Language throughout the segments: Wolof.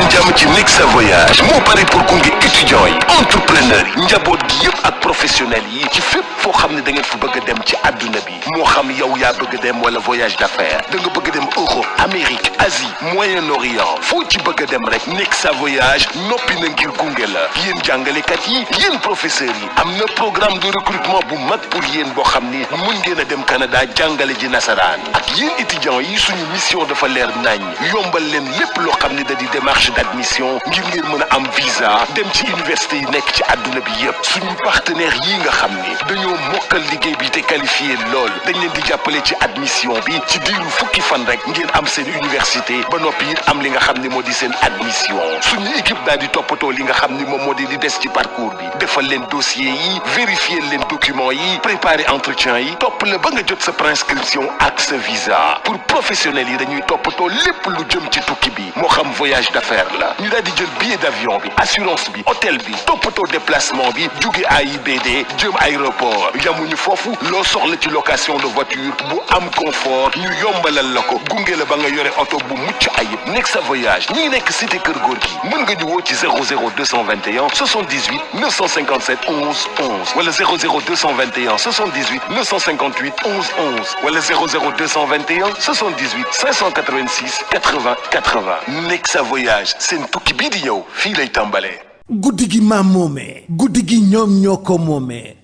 leen jàmm ci Nexa Voyage moo pare pour gunge étudiants yi entrepreneurs yi njaboot gi yëpp ak professionnels yi ci fépp foo xam ne da ngeen fa bëgg a dem ci àdduna bi moo xam yow yaa bëgg a dem wala voyage d'affaires da nga bëgg a dem Europe Amérique Asie Moyen-Orient foo ci bëgg a dem rek Nexa Voyage noppi na ngir gunge la yéen jàngalekat yi yéen professeurs yi am na programme de recrutement bu mag pour yéen boo xam ni mën ngeen a dem Canada jàngale ji nasaraan ak yéen étudiants yi suñu mission dafa leer nañ yombal leen lépp loo xam ne da di démarche d'admission ngir ngeen mën a am visa dem ci université yi nekk ci àdduna bi yëpp suñu partenaires yi nga xam ni dañoo mokkal liggéey bi te qualifié lool dañ leen di jàppale ci admission bi ci diiru fukki fan rek ngeen am seen université ba noppi it am li nga xam ni moo di seen admission suñu équipe daal di toppatoo li nga xam ni moom moo di li des ci parcours bi defal leen dossier yi vérifier leen documents yi préparer entretien yi topp la ba nga jot sa préinscription ak sa visa pour professionnels yi dañuy toppatoo lépp lu jëm ci tukki bi moo xam voyage d'affaires la ñu daal di jël billet d'avion bi assurance bi hôtel bi toppatoo déplacement bi jóge AIBD jëm aéroport yamuñu foofu loo soxla ci location de voiture bu am confort ñu yombalal la ko gunge la ba nga yore oto bu mucc ayib Nexa Voyage ñi nekk cité Kër Gorgui mën nga ñu woo ci 00221 78 957 11 11 wala 00221 78 958 11 11 wala 00221 78 586 80 80 Nexa Voyage seen tukki bii di ñëw fii lay tàmbalee. guddi gi maam moomee guddi gi ñoom ñoo ko moomee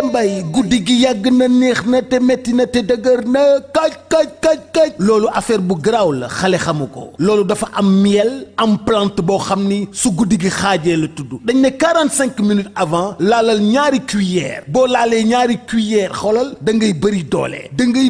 mbay guddi gi yàgg na neex na te metti na te dëgër na kaj loolu affaire bu garaaw la xale xamu ko loolu dafa am miel am plante boo xam ni su guddi gi xaajee la tudd dañ ne 45 minutes avant laalal ñaari cuillère boo laalee ñaari cuillère xoolal da ngay bëri doole da ngay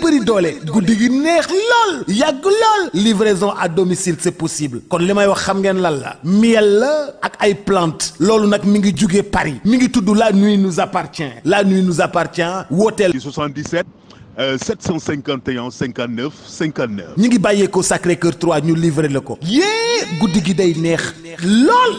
bëri doole guddi gi neex lool yàgg lool livraison à domicile c'est possible kon li may wax xam ngeen lan la miel la ak ay plante loolu nag mi ngi jugee Paris mi ngi tudd la nuit nous appartient wooteel 77 751 59 59 ñi ngi bàyyeekoo Sacré-Cœur 3 ñu livré la ko yée guddi gi day neex lool.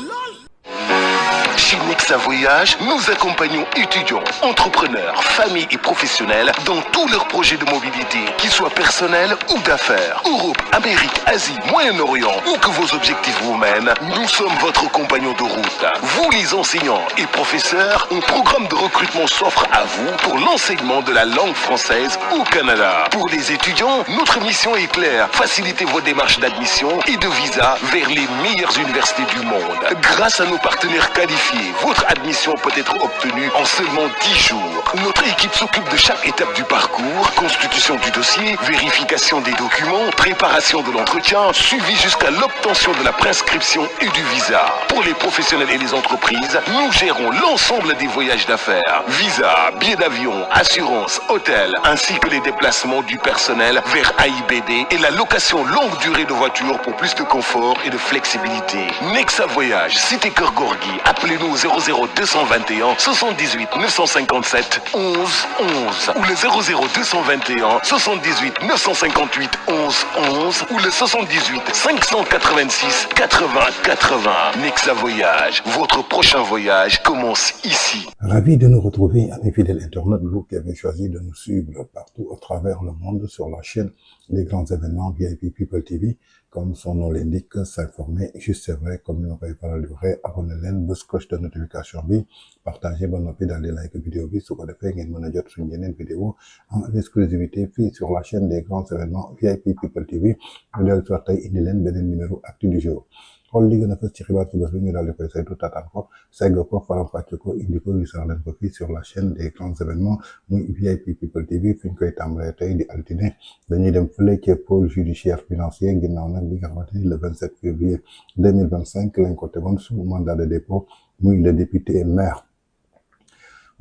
Chez Nexa Voyage, nous accompagnons étudiants, entrepreneurs, familles et professionnels dans tous leurs projets de mobilité, qu'ils soient personnels ou d'affaires. Europe, Amérique, Asie, Moyen-Orient, où que vos objectifs vous mènent, nous sommes votre compagnon de route. Vous les enseignants et professeurs, un programme de recrutement s'offre à vous pour l'enseignement de la langue française au Canada. Pour les étudiants, notre mission est claire, faciliter vos démarches d'admission et de visa vers les meilleures universités du monde. Grâce à nos partenaires qualifiés, votre admission peut être obtenue en seulement 10 jours. Notre équipe s'occupe de chaque étape du parcours, constitution du dossier, vérification des documents, préparation de l'entretien, suivi jusqu'à l'obtention de la prescription et du visa. Pour les professionnels et les entreprises, nous gérons l'ensemble des voyages d'affaires, visa, billets d'avion, assurance, hôtel, ainsi que les déplacements du personnel vers AIBD et la location longue durée de voitures pour plus de confort et de flexibilité. Nexa Voyage, cité Kër Gorgui, appelez-nous au 00221 78 957 11 11 ou le 00221 78 958 11 11 ou le 78 586 80 80. Nexa Voyage, votre prochain voyage commence ici. Ravi de nous retrouver, amis fidèles internautes, vous qui avez choisi de nous suivre partout au travers le monde sur la chaîne des grands événements VIP People TV. Comme son nom l'indique, s'informer, juste c'est vrai, comme nous l'avons parlé, abonnez leen bës cloche de notification bi, partagez ba noppi daal di like vidéo bi su ko defee ngeen mën a jot suñu yeneen vidéo en exclusivité fii sur la chaîne des grands événements VIP People TV. ñu dellu si waat tey indi leen beneen numéro actu du jour. xool li gën a fës ci xibaar ci bés bi ñu daal di koy saytu taataan ko segg ko faram-fàcce ko indi ko gisal leen ko fii sur la chaîne des grands événements muy VIP People TV fi ñu koy tàmbalee tey di altine dañuy dem fële ci pôle judiciaire financier ginnaaw nag bi nga xamante ni le 27 février 2025 lañ ko tegoon sous mandat de dépôt muy le député maire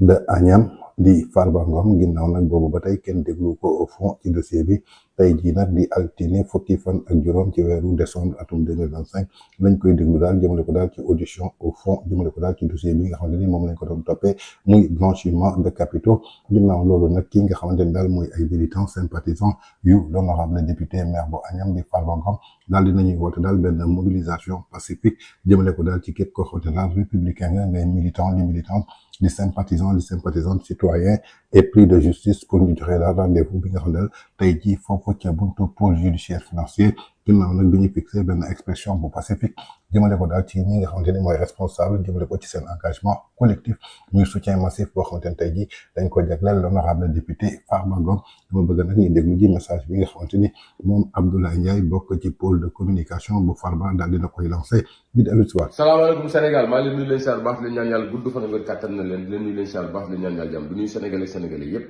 de Agnam di Farba Ngom ginnaaw nag boobu ba tey kenn déglu ko au fond ci dossier bi tey jii nag di altine fukki fan ak juróom ci weeru décembre atum 2025 lañ koy déglu daal jëmale ko daal ci audition au fond jëmale ko daal ci dossier bi nga xamante ni moom lañ ko doon toppee muy blanchiment de capitaux ginnaaw loolu nag ki nga xamante ni daal mooy ay militants sympathisants yu l'honorable député maire bu Agnam di Farba Ngom daal dinañuy woote daal benn mobilisation pacifique jëmale ko daal ci képp koo xamante daal républicain nga ngay militant li militant di sympathisants citoyens épris de justice pour ñu joxe daal rendez-vous bi nga xam ne tey jii foofu ca buntu pôle judiciaire financier ginnaaw nag bi ñu fixé benn expression bu pacifique jëmale ko daal ci ñi nga xamante ni mooy responsable jëmale ko ci seen engagement collectif muy soutien massif boo xamante ni tey jii dañ ko jagleel l'honorable député Farba Ngom dama bëgg nag ñu déglu ji message bi nga xamante ni moom Abdoulaye Ndiaye bokk ci pôle de communication bu Farba daal dina koy lancé ñu dellu si waat. salaamaaleykum Sénégal maa ngi leen nuyu leen siyaar baax leen ñaan yàlla gudd fan ak kàttan na leen nuyu leen siyaar baax leen ñaan yàlla jàmm du nuyu sénégalais yépp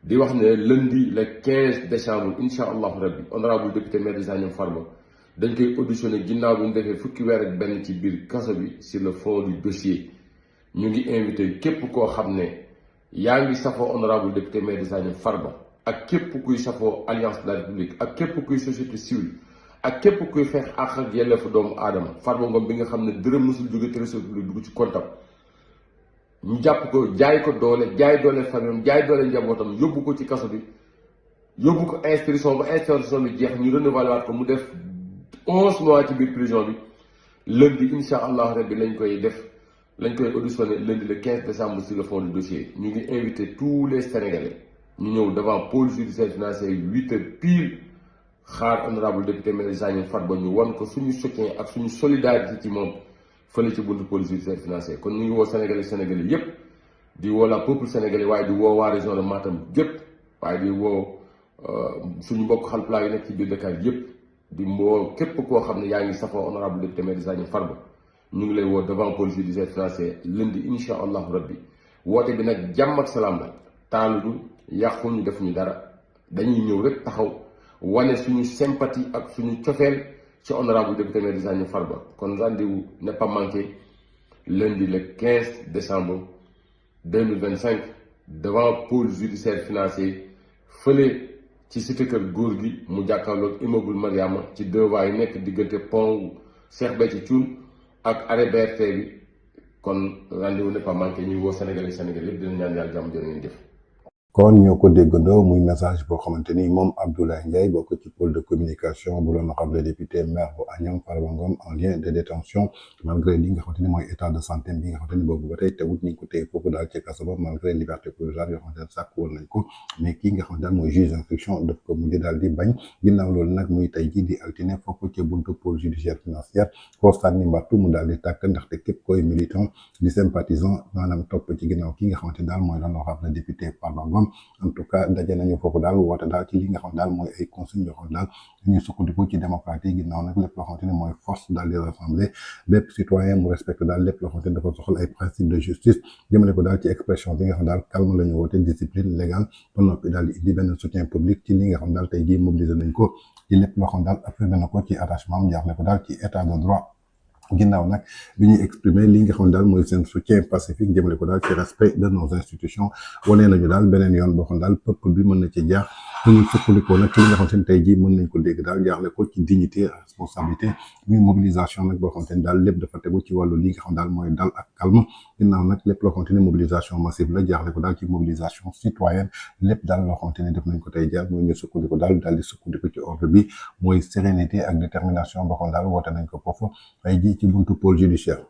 di wax ne lundi le 15 décembre incha allahu rabbi honorable député maire des Agnam Farba dañ koy auditionné ginnaaw bi mu defee fukki weer ak benn ci biir kaso bi sur le fond du dossier ñu ngi invité képp koo xam ne yaa ngi safoo honorable député maire des Agnam Farba ak képp kuy safoo alliance de la république ak képp kuy société civile ak képp kuy xeex ak yelleefu doomu aadama Farba Ngom bi nga xam ne dërëm mësul jóge trésor public dugg ci comptam ñu jàpp ko jaay ko doole jaay doole famille jaay doole njabootam yóbbu ko ci kaso bi yóbbu ko instruction ba instruction bi jeex ñu renouveler waat ko mu def 11 mois ci biir prison bi lundi incha allah rabbi lañ koy auditionné lundi le 15 décembre sur le fond du dossier ñu ngi invité tous les sénégalais ñu ñëw devant pôle judiciaire financier 8 heures pile xaar honorable député maire des Agnam Farba ñu wan ko suñu soutien ak suñu solidarité ci moom fële ci buntu pôle judiciaire financier kon ñu ngi woo sénégalais yépp di woo la peuple sénégalais waaye di woo waa région de Matam gépp waaye di woo suñu mbokk Haalpulaar yi nekk ci biir Dakar yépp di woo képp koo xam ne yaa ngi safoo honorable député maire des Agnam Farba ñu ngi lay woo devant pôle judiciaire financier lundi incha allahu rabbi woote bi nag jàmm ak salaam la taaludu yàquñu defuñu dara dañuy ñëw rek taxaw wane suñu sympathie ak suñu cofeel ci honorable député maire des Agnam Farba kon rendez-vous n'est pas manqué lundi le 15 décembre 2025 devant pôle judiciaire financier fële ci cité kër góor gi mu jàkkaarloog immeuble Mariama ci deux voies yi nekk diggante pont Cheikh Béthio Thioune ak arrêt BRT bi kon rendez-vous n'est pas manqué ñuy woo Sénégalais yëpp dina ñaan yàlla jàmm jërë ngeen jëf. kon ñoo ko déggandoo muy message boo xamante ni moom Abdoulaye Ndiaye bokk ci pôle de communication bu l'honorable député maire bu Agnam Farba Ngom en lien de détention malgré li nga xamante ni mooy état de santé bi nga xamante ni boobu ba tey teewut ñu ngi ko téye foofu daal ci kaso ba malgré liberté provisoire yoo xamante ne sàkk woon nañ ko mais kii nga xamante daal mooy juge d'instruction daf ko mujj daal di bañ ginnaaw loolu nag muy tey jii di altine foofu ci buntu pôle judiciaire financière koo sànni mbattu mu daal di tàkk ndaxte képp koy militant di sympathisant maanaam topp ci ginnaaw kii nga xamante daal mooy l'honorable député Farba Ngom en tout cas daje nañu foofu daal woote daal ci li nga xam daal mooy ay consignes yoo xam daal dañuy sukkandiku ci démocratie ginnaaw nag lépp loo xamante ni mooy force daal di rassembler bépp citoyen mu respecte daal lépp loo xamante ni dafa soxla ay principe de justice jëmale ko daal ci expression bi nga xam daal calme la ñu woote discipline légale ba noppi daal di indi benn soutien public ci li nga xam daal tey jii mobiliser nañ ko ci lépp loo xam daal affirmé na ko ci attachement am jaaxle ko daal ci état de droit ginnaaw nag bi ñuy exprimer li nga xam ne daal mooy seen soutien pacifique jëmale ko daal ci respect de nos institutions wane nañu daal beneen yoon boo xam daal peuple bi mën na ci jaax ñu sukkandikoo nag ci li nga xamante ni tey jii mën nañ ko dégg daal jaaxle ko ci dignité responsabilité muy mobilisation nag boo xamante ni daal lépp dafa tegu ci wàllu li nga xam daal mooy dal ak calme ginnaaw nag lépp loo xamante ni mobilisation massive la jaaxle ko daal ci mobilisation citoyenne lépp daal loo xamante ni def nañ ko tey jaar mooy ñu sukkandiko daal di sukkandiko ci ordre bi mooy sérénité ak détermination boo xam daal woote nañ ko foofu tey jii ci buntu pôle judiciaire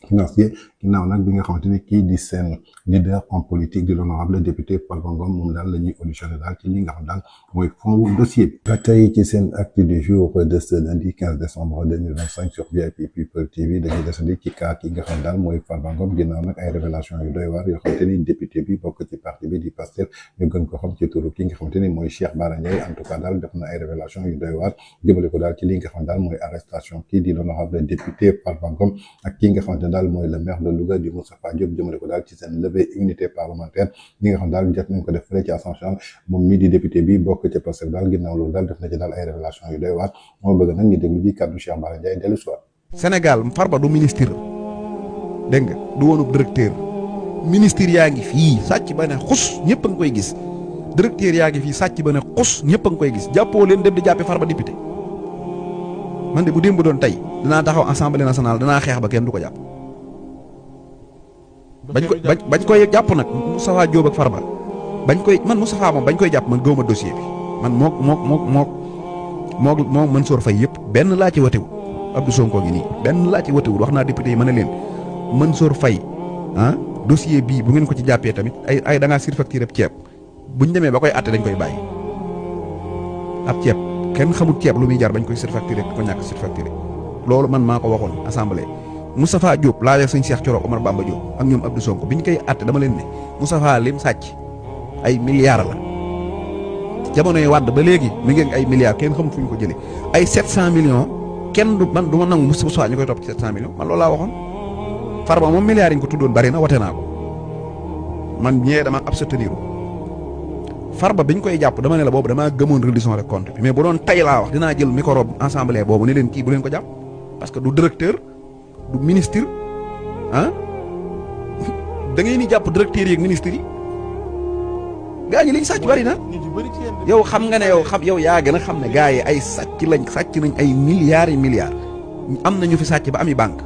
financier ginnaaw nag bi nga xamante ni kii di seen leader en politique di l'honorable député Farba Ngom moom daal la ñuy auditionné daal ci li nga xam daal mooy fond dossier bi. ba tey ci seen acte du jour de ce lundi 15 décembre 2025 sur VIP People TV dañuy desandi ci cas ki nga xam daal mooy Farba Ngom ginnaaw nag ay révélation yu doy waar yoo xamante ni député bi bokk ci parti bi di Pastef ñu gën ko xam ci turu ki nga xamante ni mooy Cheikh Bara Ndiaye en tout cas daal def na ay révélation yu doy waar jëmale ko daal ci li nga xam daal mooy arrestation kii di l'honorable député Farba Ngom ak ki nga xamante daal mooy le maire de Louga di Moustapha Diop jëmale ko daal ci seen levée immunité parlementaire li nga xam daal jot nañ ko def fële ci assemblée moom mii di député bi bokk ci Pastef daal ginnaaw loolu daal def na ci daal ay révélation yu doy waar moo bëgg nag ñu déglu ji kàddu Cheikh Bara Ndiaye dellu si waat. Sénégal Farba du ministre dégg nga du woonub directeur ministre yaa ngi fii sàcc ba ne xus ñëpp a ngi koy gis directeur yaa ngi fii sàcc ba ne xus ñëpp a ngi koy gis jàppoo leen dem di jàppe Farba député man de bu démb doon tey dinaa taxaw assemblée nationale danaa xeex ba kenn du ko jàpp. bañ koy jàpp nag Moustapha Diop ak Farba bañ koy man Moustapha moom bañ koy jàpp man gëwuma dossier bi man mook Mansour Faye yëpp benn laa ci watewul Abdou Sonko ngi nii benn laa ci watewul wax naa député yi ma ne leen Mansour Faye dossier bii bu ngeen ko ci jàppee tamit ay da ngaa surfacturé ceeb buñ demee ba koy àtte dañ koy bàyyi ab ceeb kenn xamul ceeb lu muy jar bañ koy surfacturé ko ñàkk surfacturé loolu man maa ko waxoon assemblée. Moustapha Diop laajal sëñ Cheikh Thioro Omar Bamba Diop ak ñoom Abdou Sonko bi ñu koy àtte dama leen ne Moustapha lim sàcc ay milliards la jamonoy Wàdd ba léegi mi ngi ay milliards kenn xamul fu ñu ko jëlee ay 700 millions kenn du man du ma nangu Moustapha ñu koy topp ci 700 millions man loolu laa waxoon. Farba moom milliards yi ñu ko tuddoon bari na wote naa ko man ñee dama abstenir Farba bi ñu koy jàpp dama ne la boobu damaa gëmoon reddition de compte bi mais bu doon tay laa wax dinaa jël micro assemblée boobu ne leen kii bu leen ko jàpp parce que du directeur. du ministre ah da ngay ni jàpp directeur yi ak ministre yi gaa ñi liñ sàcc bari na yow xam nga ne yow yaa gën a xam ne gaa yi ay sàcc nañ ay milliards yi milliards am na ñu fi sàcc ba ami banque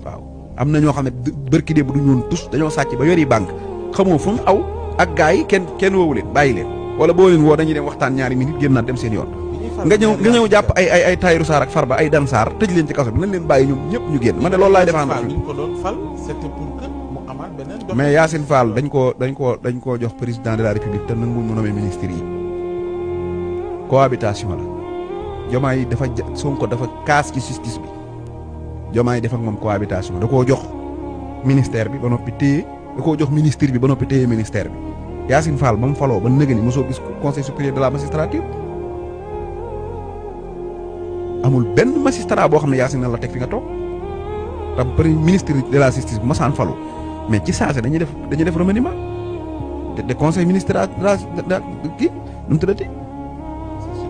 waaw am na ñoo xam ne bërki dee bu du ñoon tus dañoo sàcc ba yori banque xamoo fu mu aw ak gaa yi kenn woowu leen bàyyi leen wala boo leen woo dañuy dem waxtaan ñaari minutes génn naat dem seen yoon nga ñëw jàpp ay Tahirou Sarr ak Farba ay Dan Sarr tëj leen ci kaso bi nañ leen bàyyi ñoom ñëpp ñu génn man de loolu laay défendre ko doon fal c'était pour que mu amaat beneen mais Yacine Fall dañ koo jox président de la République te nanguwul mu nommé ministre yi cohabitation la Diomaye dafa Sonko dafa kaas ci justice bi Diomaye def ak moom cohabitation da koo jox ministère bi ba noppi téye da koo jox ministre bi ba noppi téye ministère bi Yacine Fall ba mu faloo ba nëgë ni mosoo gis conseil supérieur de la magistrature amul benn magistrat boo xam ne Yacine na la teg fi nga toog te premier ministre de la justice bu masaan falu mais ci saase dañuy def remaniement de conseil ministériel kii nu mu tuddati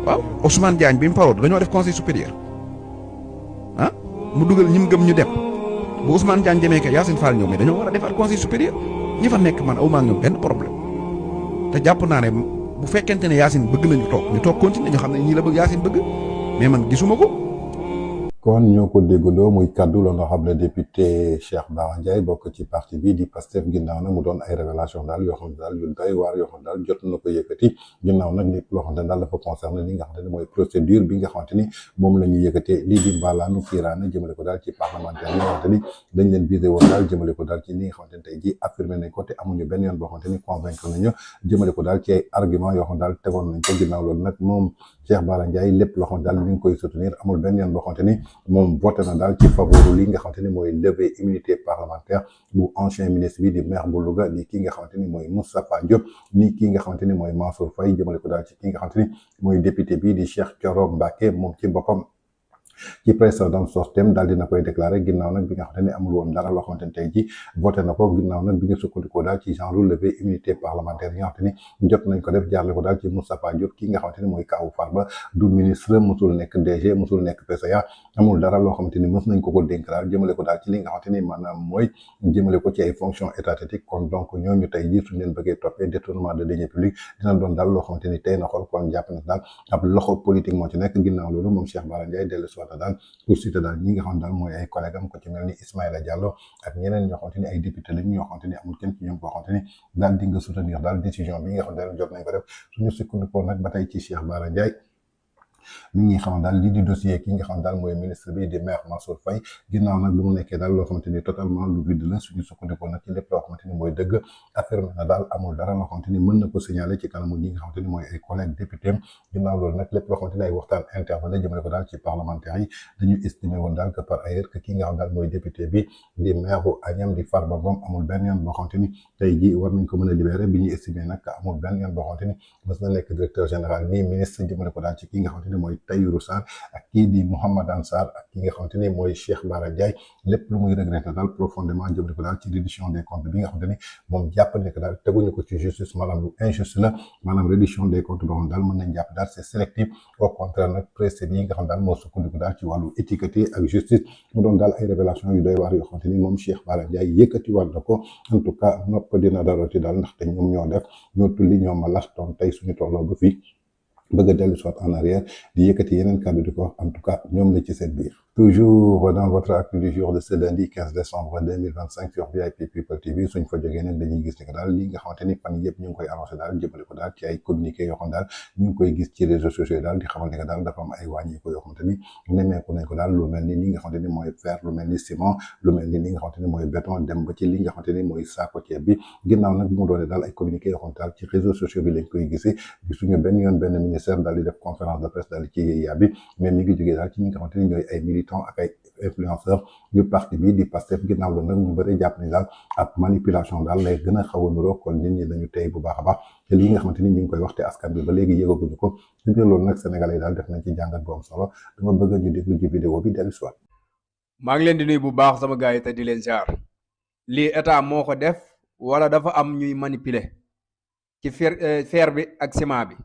waaw Ousmane Diagne bi mu faloo dañoo def conseil supérieur ah mu dugal ñi mu gëm ñu dem bu Ousmane Diagne demee kay Yacine Fall ñëw mais dañoo war a defaat conseil supérieur ñi fa nekk man aw maa ngi ñoom benn problème te jàpp naa ne bu fekkente ne Yacine bëgg nañu toog continuer ñu xam ne ñii la bëgg Yacine bëgg. mais man gisuma ko. kon ñoo ko déggandoo muy kaddu l'honorable député Cheikh Bara Ndiaye bokk ci parti bi di Pastef ginnaaw nag mu doon ay révélation daal yoo xam ne daal yu doy waar yoo xam ne daal jot na ko yëkkati ginnaaw nag lépp loo xam ne daal dafa concerné li nga xam ne mooy procédure bi nga xamante ni moom la ñuy yëkkatee lii di mbaalaanu kiiraana jëmale ko daal ci parlementaire yi nga xamante ni dañ leen visé woon daal jëmale ko daal ci li nga xamante ni tey ji affirmé nañ ko te amuñu benn yoon boo xamante ni convaincre nañu jëmale ko daal ci ay argument yoo xam ne daal tegoon nañ ko ginnaaw loolu nag moom Cheikh Bara Ndiaye lépp loo xam ne daal mi ngi koy soutenir amul benn yoon boo xamante ni moom voté na daal ci faveur li nga xamante ni mooy lever immunité parlementaire bu ancien ministre bi di maire bu Louga di ki nga xamante ni mooy Moustapha Diop ni ki nga xamante ni mooy Mansour Faye jëmale ko daal ci ki nga xamante ni mooy député bi di Cheikh Thioro Mbacké moom ci boppam ci précédent sortem daal dina koy déclaré ginnaaw nag bi nga xamante ne amul woon dara loo xamante ne tey ji voté na ko ginnaaw nag bi ñu sukkandikoo daal ci genre levé immunité parlementaire yi nga xamante ni jot nañ ko def jaarle ko daal ci Moustapha Diop ki nga xamante ni mooy kaawu Farba du ministre musul nekk DG musul nekk PCA amul dara loo xamante ni mës nañ ko dénk daal jëmale ko daal ci li nga xamante ni maanaam mooy jëmale ko ci ay fonctions étatiques kon donc ñooñu tey ji suñ leen bëggee toppee détournement de deniers publics dina doon daal loo xamante ni tey na xool kon jàpp na daal ab loxo politique moo ci nekk ginnaaw loolu moom Cheikh Bara Ndiaye dellu si daal pour citer daal ñi nga xam daal mooy ay collègue am ko ci mel ni Ismaïla Diallo ak ñeneen ñoo xamante ni ay député lañ ñoo xamante ni amul kenn ci ñoom koo xamante ni daal di nga soutenir daal décision bi nga xamante ne jot nañ ko def suñu sukkandikoo nag ba tey ci Cheikh Bara Ndiaye mi ngi xam daal lii di dossier ki nga xam daal mooy ministre bi di maire Mansour Faye ginnaaw nag bu mu nekkee daal loo xamante ni totalement lu vide la suñu sukkandikoo nag ci lépp loo xamante ni mooy dëgg affirmé na daal amul dara loo xamante ni mën na ko signaler ci kanamu ñi nga xamante ni mooy ay collègues député ginnaaw loolu nag lépp loo xamante ni ay waxtaan intervalle jëmale ko daal ci parlementaires yi dañu estimé woon daal que par ailleurs que ki nga xam daal mooy député bi di maire bu Agnam di Farba Ngom amul benn yoon boo xamante ni tey ji war nañ ko mën a libéré bi ñu estimé nag amul benn yoon boo xamante ni mës na nekk directeur général nii ministre jëmale ko daal ci ki nga xamante ni mooy Tahirou Sarr ak kii di Mouhamadane Sarr ak ki nga xamante ni mooy Cheikh Bara Ndiaye lépp lu muy regretté daal profondément jëmale ko daal ci reddition des comptes bi nga xamante ni moom jàpp ne que daal teguñu ko ci justice maanaam lu injuste la maanaam reddition des comptes boo xam daal mën nañ jàpp daal c'est sélectif au contraire nag précédé yi nga xam daal moo sukkandiku daal ci wàllu étiqueté ak justice mu doon daal ay révélation yu doy waar yoo xamante ni moom Cheikh Bara Ndiaye yëkkati war na ko en tout cas nopp dina daroti daal ndaxte ñoom ñoo def ñoo tulli ñoom ma lastoon tey suñu tolloo ba fii bëgg a dellu soit en arrière di yëkkati yeneen kàddu di ko wax en tout cas ñoom la ci seen biir Toujours dans votre actu du jour de ce lundi 15 décembre 2025 sur VIP People TV suñ fa jógee nag dañuy gis ni que daal li nga xamante ni fan yëpp ñu ngi koy annoncé daal jëmale ko daal ci ay communiqué yoo xam daal ñu ngi koy gis ci réseaux sociaux daal di xamal ni que daal dafa am ay wàññi ko yoo xamante ni nemmeeku nañ ko daal lu mel ni li nga xamante ni mooy fer lu mel ni ciment lu mel ni li nga xamante ni mooy béton dem ba ci li nga xamante ni mooy saako ceeb bi ginnaaw nag bu mu doonee daal ay communiqué yoo xamante daal ci réseaux sociaux bi lañ koy gisee gisuñu benn yoon benn ministère daal di def conférence de presse daal ci yéeyaa bi mais mi ngi jógee daal ci ñi nga xamante ni ñooy ay militants ak ay influenceur yu parti bi di Pastef ginnaaw la nag ñu bëri jàpp ni daal ab manipulation daal lay gën a xaw a nuroo kon nit ñi dañu tey bu baax a baax te lii nga xamante ni ñu ngi koy wax te askan bi ba léegi yëgaguñu ko ci biir loolu nag sénégalais yi daal def nañ ci jàngat bu am solo dama bëgg ñu déglu ci vidéo bi dellu soit maa ngi leen di nuyu bu baax sama gars yi te di leen jaar lii état moo ko def wala dafa am ñuy manipuler ci fer bi ak ciment bi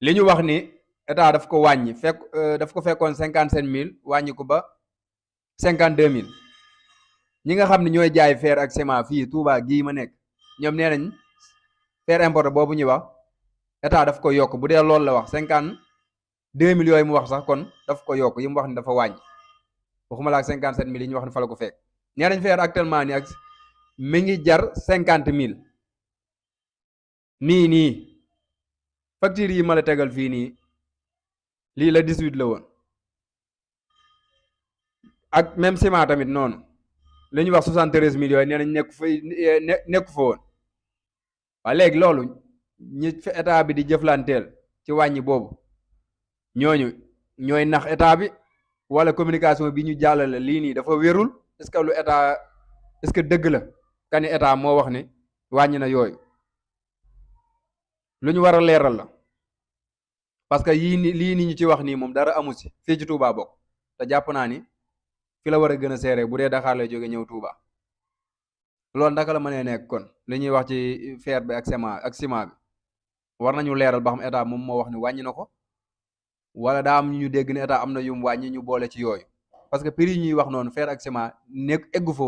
li ñu wax ni état daf ko wàññi daf ko fekkoon 55 000 wàññi ko ba 52 000 ñi nga xam ne ñooy jaay fer ak ciment fii Touba gii ma nekk ñoom nee nañ fer importé boobu ñuy wax état daf ko yokk bu dee loolu la wax 52 000 yooyu mu wax sax kon daf ko yokk yi mu wax ni dafa wàññi waxuma la ak 57 000 yi ñu wax ni fa la ko fekk nee nañ fer actuellement ni ak mi ngi jar 50 000 nii facture yi ma la tegal fii nii lii la 18 la woon ak même ciment tamit noonu li ñuy wax 73 000 yooyu nee nañ nekku fa woon waaye léegi loolu ñi fi état bi di jëflanteel ci wàññi boobu ñooñu ñooy nax état bi wala communication bi ñu jàllale lii nii dafa wérul est-ce que lu état est-ce que dëgg la kani état moo wax ni wàññi na yooyu lu ñu war a leeral la parce que lii ni ñu ci wax nii moom dara amu si fii ci Touba bokk te jàpp naa ni fi la war a gën a seere bu dee Dakar lay jóge ñëw Touba loolu naka la mënee nekk kon li ñuy wax ci fer bi ak ciment bi war nañu leeral ba xam état moom moo wax ni wàññi na ko wala daa am ñu dégg ne état am na yum wàññi ñu boole ci yooyu parce que prix yi ñuy wax noonu fer ak ciment eggu fa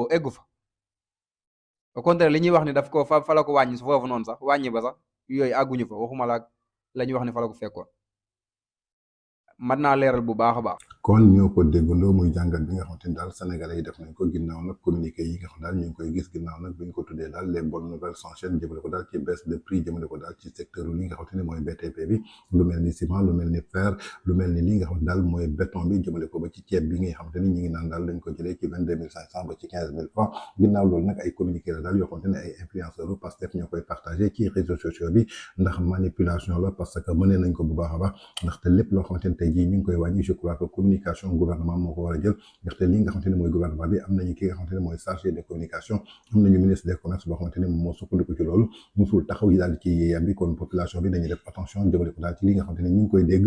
au contraire li ñuy wax ni daf ko fa la ko wàññi su foofu noonu sax wàññi ba sax yooyu àgguñu fa waxuma la ñuy wax ni fa la ko fekkoon mat naa leeral bu baax a baax. kon ñoo ko déggandoo muy jàngat bi nga xamante ni daal sénégalais yi def nañ ko ginnaaw nag communiqué yi nga xam daal ñu ngi koy gis ginnaaw nag bi ñu ko tuddee daal les bonnes nouvelles s'enchaînent jëmale ko daal ci baisse de prix jëmale ko daal ci secteur li nga xamante ni mooy BTP bi lu mel ni ciment lu mel ni fer lu mel ni li nga xamante daal mooy béton bi jëmale ko ba ci ceeb bi nga xamante ni ñi ngi naan daal dañ ko jëlee ci 22 500 ba ci 15 000 francs ginnaaw loolu nag ay communiqué la daal yoo xamante ne ay influenceurs u Pastef ñoo koy partagé ci réseaux sociaux bi ndax manipulation la parce que mënee nañ ko bu baax a baax ndaxte lépp loo xamante ni tey jii ñu ngi koy wàññi je crois que communication gouvernement moo ko war a jël ndaxte li nga xamante ne mooy gouvernement bi am nañu ki nga xamante ne mooy chargé de communication am nañu ministre des commerces boo xamante ne moom moo sukkandiku ci loolu musul taxaw yi daal ci yéeyam bi kon population bi dañuy def attention jëmale ko daal ci li nga xamante ne ñu ngi koy dégg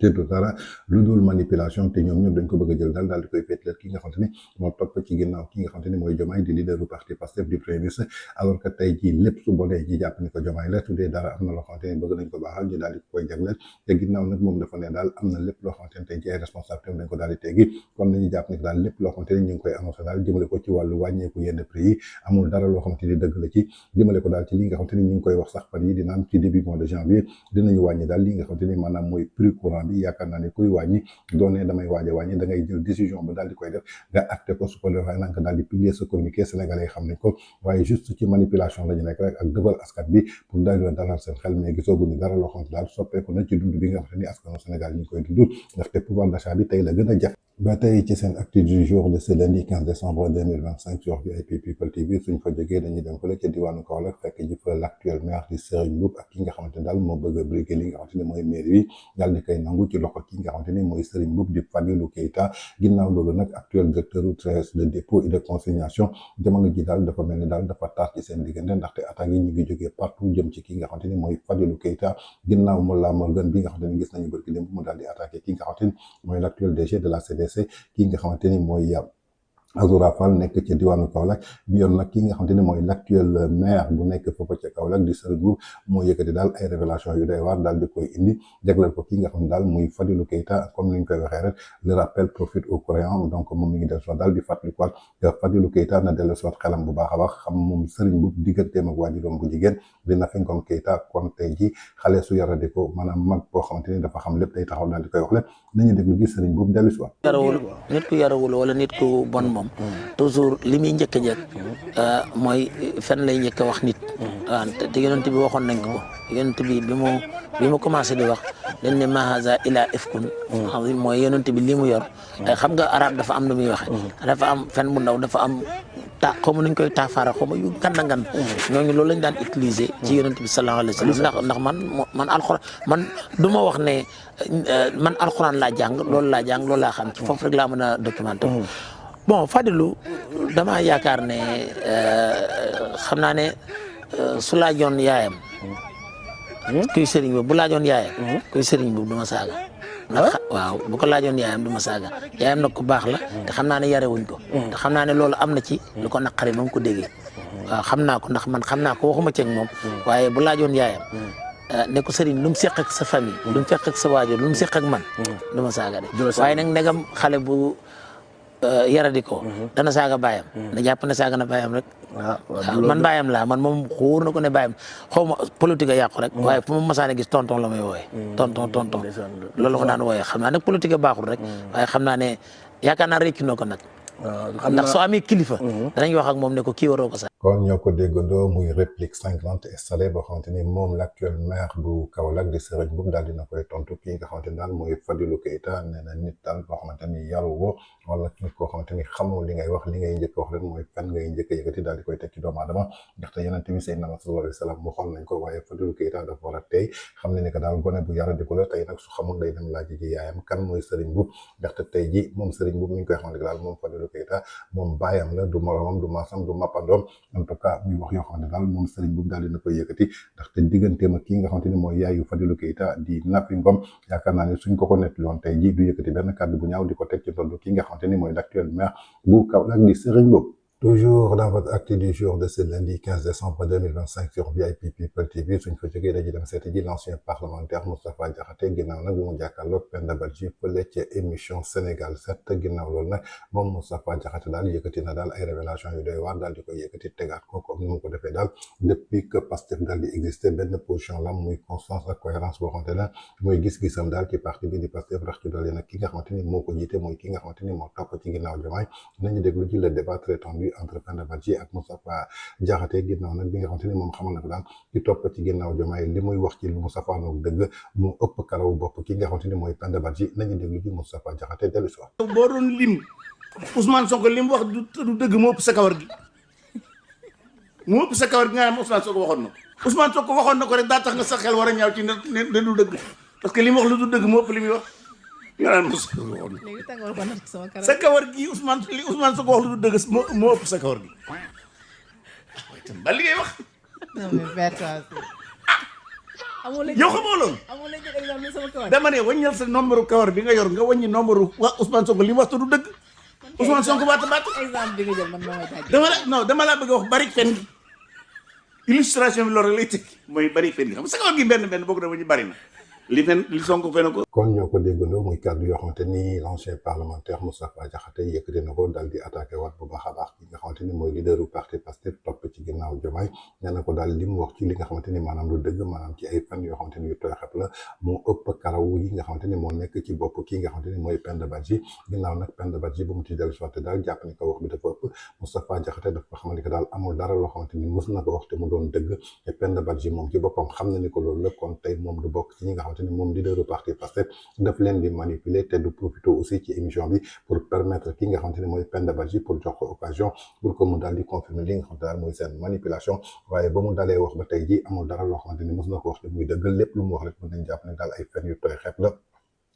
te du dara lu dul manipulation te ñoom ñëpp dañ ko bëgg a jël daal di koy féetleer ki nga xamante ni moo topp ci ginnaaw ki nga xamante ni mooy Diomaye di leader du parti Pastef du premier ministre alors que tey jii lépp su bonee ji jàpp ni ko Diomaye la su dee dara am na loo xamante ni bëgg nañ ko baaxal ñu daal di koy jagleel te ginnaaw nag moom dafa ne daal am na lépp loo xamante ni tey jii ay responsabilité dañ ko daal di teggi kon dañuy jàpp ni daal lépp loo xamante ni ñu ngi koy annoncé daal jëmale ko ci wàllu wàññeeku yenn prix yi amul dara loo xamante ni dëgg la ci jëmale ko daal ci li nga xamante ni ñu ngi koy wax sax fan yi di naan ci début mois de janvier dinañu wàññi daal li nga xamante ni maanaam mooy prix courant bi yaakaar naa ne kuy wàññi doone damay waaj a wàññi da ngay jël décision ba daal di koy def nga acté ko su ko defee nag daal di publier ce communiqué sénégalais yi xam nañ ko waaye juste ci manipulation la ñu nekk rek ak dëggal askan bi pour daal di dalal seen xel mais gisoogu ni dara loo xam daal soppeeku na ci dund bi nga xamante ni askanu Sénégal ñu ngi koy dund ndaxte pouvoir d'achat bi tey la gën a jafe ba tey ci seen actu du jour de ce lundi 15 décembre 2025 sur VIP People TV suñ fa jógee dañuy dem fële ca diwaanu Kaolack fekk ji fa l'actuel maire di Serigne Mboup ak ki nga xamante ni daal moo bëgg a briguer li nga xamante ni mooy mairie bi daal di koy nangu ci loxo ki nga xamante ni mooy Serigne Mboup di Fadilou Keita ginnaaw loolu nag actuel directeur u caisse de dépôt et de consignation jamono ji daal dafa mel ni daal dafa tar ci seen diggante ndaxte attaques yi ñu ngi jógee partout jëm ci ki nga xamante ni mooy Fadilou Keita ginnaaw Mollah Morgun bi nga xamante ni gis nañu barki démb mu daal di attaqué ki nga xamante ni mooy l'actuel DG de la CDC ki nga xamante ni mooy Azoura Fall nekk ci diwaanu Kaolack bi yoon nag ki nga xamante ne mooy l'actuel maire bu nekk foofu ca Kaolack di Serigne Mboup moo yëkkati daal ay révélation yu doy waar daal di koy indi jagleel ko ki nga xam ne daal muy Fadilou Keita comme ni ñu koy waxee rek le rappel profite aux croyants donc moom mi ngi del soit daal di fàttalikuwaat que Fadilou Keita na dellu soit xelam bu baax a baax xam moom Serigne Mboup digganteem ak waajuram bu jigéen di Nafi Ngom Keita kon tey ji xale su yaradi ko maanaam mag boo xamante ni dafa xam lépp day taxaw daal di koy wax lépp nañu déglu gi Serigne Mboup dellu soit nit ku yarawul wala nit ku bon moom toujours li muy njëkk a njëkk mooy fen lay njëkk a wax nit waaw te yonent bi waxoon nañ ko yonent bi bi mu commencé di wax dañ ne mahaza ila ifkun mooy yonent bi li mu yor xam nga arab dafa am lu muy waxe dafa am fen bu ndaw dafa am xaw ma nuñ koy taafaara xaw ma yu ngan ñooñu loolu lañ daan utiliser ci yonent bi sallallahu alayhi wa sallam ndax man alxuraan man du ma wax ne man alxuraan laa jàng loolu laa xam ci foofu rek laa mën a documenté bon Fadilou dama yaakaar ne xam naa ne su laajoon yaayam kuy sëriñ boobu bu laajoon yaayam kuy sëriñ boobu du ma saaga ndax waaw bu ko laajoon yaayam du ma saaga yaayam nag ku baax la te xam naa ne yarewuñ ko te xam naa ne loolu am na ci lu ko naqari ba mu ko déggee waaw xam naa ko ndax man xam naa ko waxuma ceeg moom waaye bu laajoon yaayam ne ko sëriñ lu mu seq ak sa famille lu mu seq ak sa waajur lu mu seq ak man du ma saaga de waaye nag ndegam xale bu yaradi ko dana saaga baayam na jàpp ne saaga na baayam rek waaw man baayam laa man moom xuur na ko ne baayam xaw ma politique a yàqu rek waaye fu ma masaane gis tonton la may wooye tonton loolu ko daan wooye xam naa nag politique a baaxul rek waaye xam naa ne yaakaar naa réccu na ko nag ndax soo amee kilifa danañ wax ak moom ne ko kii waroo ko sax kon ñoo ko déggandoo muy réplique cinquante installé boo xamante ni moom l'actuel maire bu Kaolack di Serigne Mboup daal dina koy tontu kii nga xamante ni daal mooy Fadilou Keita nee na nit daal boo xamante ni yaru woo wala nit koo xamante ni xamoo li ngay wax li ngay njëkk wax rek mooy fen ngay njëkk a yëkkati daal di koy teg ci doomu aadama ndaxte yonent bi Seydina Muhammad sallallahu alayhi wa sallam waxoon nañ ko waaye Fadilou Keita dafa war a tey xam ne ni que daal gone bu yaradiku la tey nag su xamul day dem laaj ji yaayam kan mooy Serigne Mboup ndaxte tey ji moom Serigne Mboup mi ngi koy xamante daal moom Fadilou Keita moom baayam la du moromam du maasam du mappandoom en tout cas muy wax yoo xamante daal moom Serigne Mboup daal dina koy yëkkati ndaxte digganteem ak kii nga xamante ni mooy yaayu Fadilou Keita di Nafi Ngom yaakaar naa ne suñ ko nettaloon tey ji du yëkkati benn kàddu bu ñaaw di ko teg ci ndodd kii nga xamante ni mooy l'actuel maire bu Kaolack di Serigne Mboup. Toujours dans votre acte du jour de ce lundi 15 décembre 2025 sur VIP People TV suñ fa jógee dañuy dem seeti ji l'ancien parlementaire Moustapha Diakhaté ginnaaw nag bu mu jàkkaarloog Penda Badji fële ca émission Sénégal 7 ginnaaw loolu nag moom Moustapha Diakhaté daal yëkkati na daal ay révélation yu doy waar daal di koy yëkkati tegaat ko comme ni mu ko defee daal depuis que Pastef daal di exister benn position la muy constance ak cohérence boo xamante ne muy gis-gisam daal ci parti bi di Pastef rax ci doole nag ki nga xamante ni moo ko jiite mooy ki nga xamante ni moo topp ci ginnaaw Diomaye nañu déglu ci le débat très tendu entre Penda Badji ak Moustapha Diakhaté ginnaaw nag bi nga xamante ni moom xamal na ko daal ci topp ci ginnaaw Diomaye li muy wax ci lu Moustapha noog dëgg mu ëpp karaw bopp ki nga xamante ni mooy Penda Badji nañu déglu ci Moustapha Diakhaté dellu si waat. boo doon lim Ousmane Sonko li mu wax du dëgg moo ëpp sa kawar gi moo ëpp sa kawar gi nga xam Ousmane Sonko waxoon na ko Ousmane Sonko waxoon na ko rek daa tax nga sa xel war a ñaaw ci ne du dëgg parce que li mu wax lu du dëgg moo ëpp li muy wax nga naan sa kawar gi Ousmane Sonko wax lu du dëgg moo ëpp sa kawar gi ba li ngay wax yow xamoo loolu dama ne wàññal sa nombre kawar bi nga yor nga wàññi nombre wax Ousmane Sonko li mu wax te du dëgg Ousmane Sonko baata dama laa bëgg a wax bari fen gi illustration bi loolu lay teg mooy bari fen gi xam sa kawar gi benn boo ko dama ñu bari na li Sonko fene ko kon ñoo ko déggandoo muy kàddu yoo xamante ni l'ancien parlementaire Moustapha Diakhaté yëkkati na ko daal di attaqué waat bu baax a baax ki nga xamante ni mooy leaderu parti Pastef topp ci ginnaaw Diomaye nee na ko daal li mu wax ci li nga xamante ni maanaam lu dëgg maanaam ci ay fan yoo xamante ni yu tooy xep la moo ëpp karaw yi nga xamante ni moo nekk ci bopp kii nga xamante ni mooy Penda Badji ginnaaw nag Penda Badji bu mu ci dellu soité daal jàpp ni ko wax bi dafa ëpp Moustapha Diakhaté dafa ko xamante ni que daal amul dara loo xamante ni mës na ko wax te mu doon dëgg te Penda Badji moom ci boppam xam na ni ko loolu la kon tey moom du bokk ci ñi nga xamante ni moom leaderu parti Pastef daf leen di manipuler te du profiter aussi ci émission bi pour permettre ki nga xamante ni mooy Penda Badji pour jox ko occasion pour que mu daal di confirmer li nga xamante daal mooy seen manipulation waaye ba mu dalee wax ba tey ji amul dara loo xamante ni mos na ko wax te muy dëggal lépp lu mu wax rek mën nañ jàpp ne daal ay fen yu tooy xepp la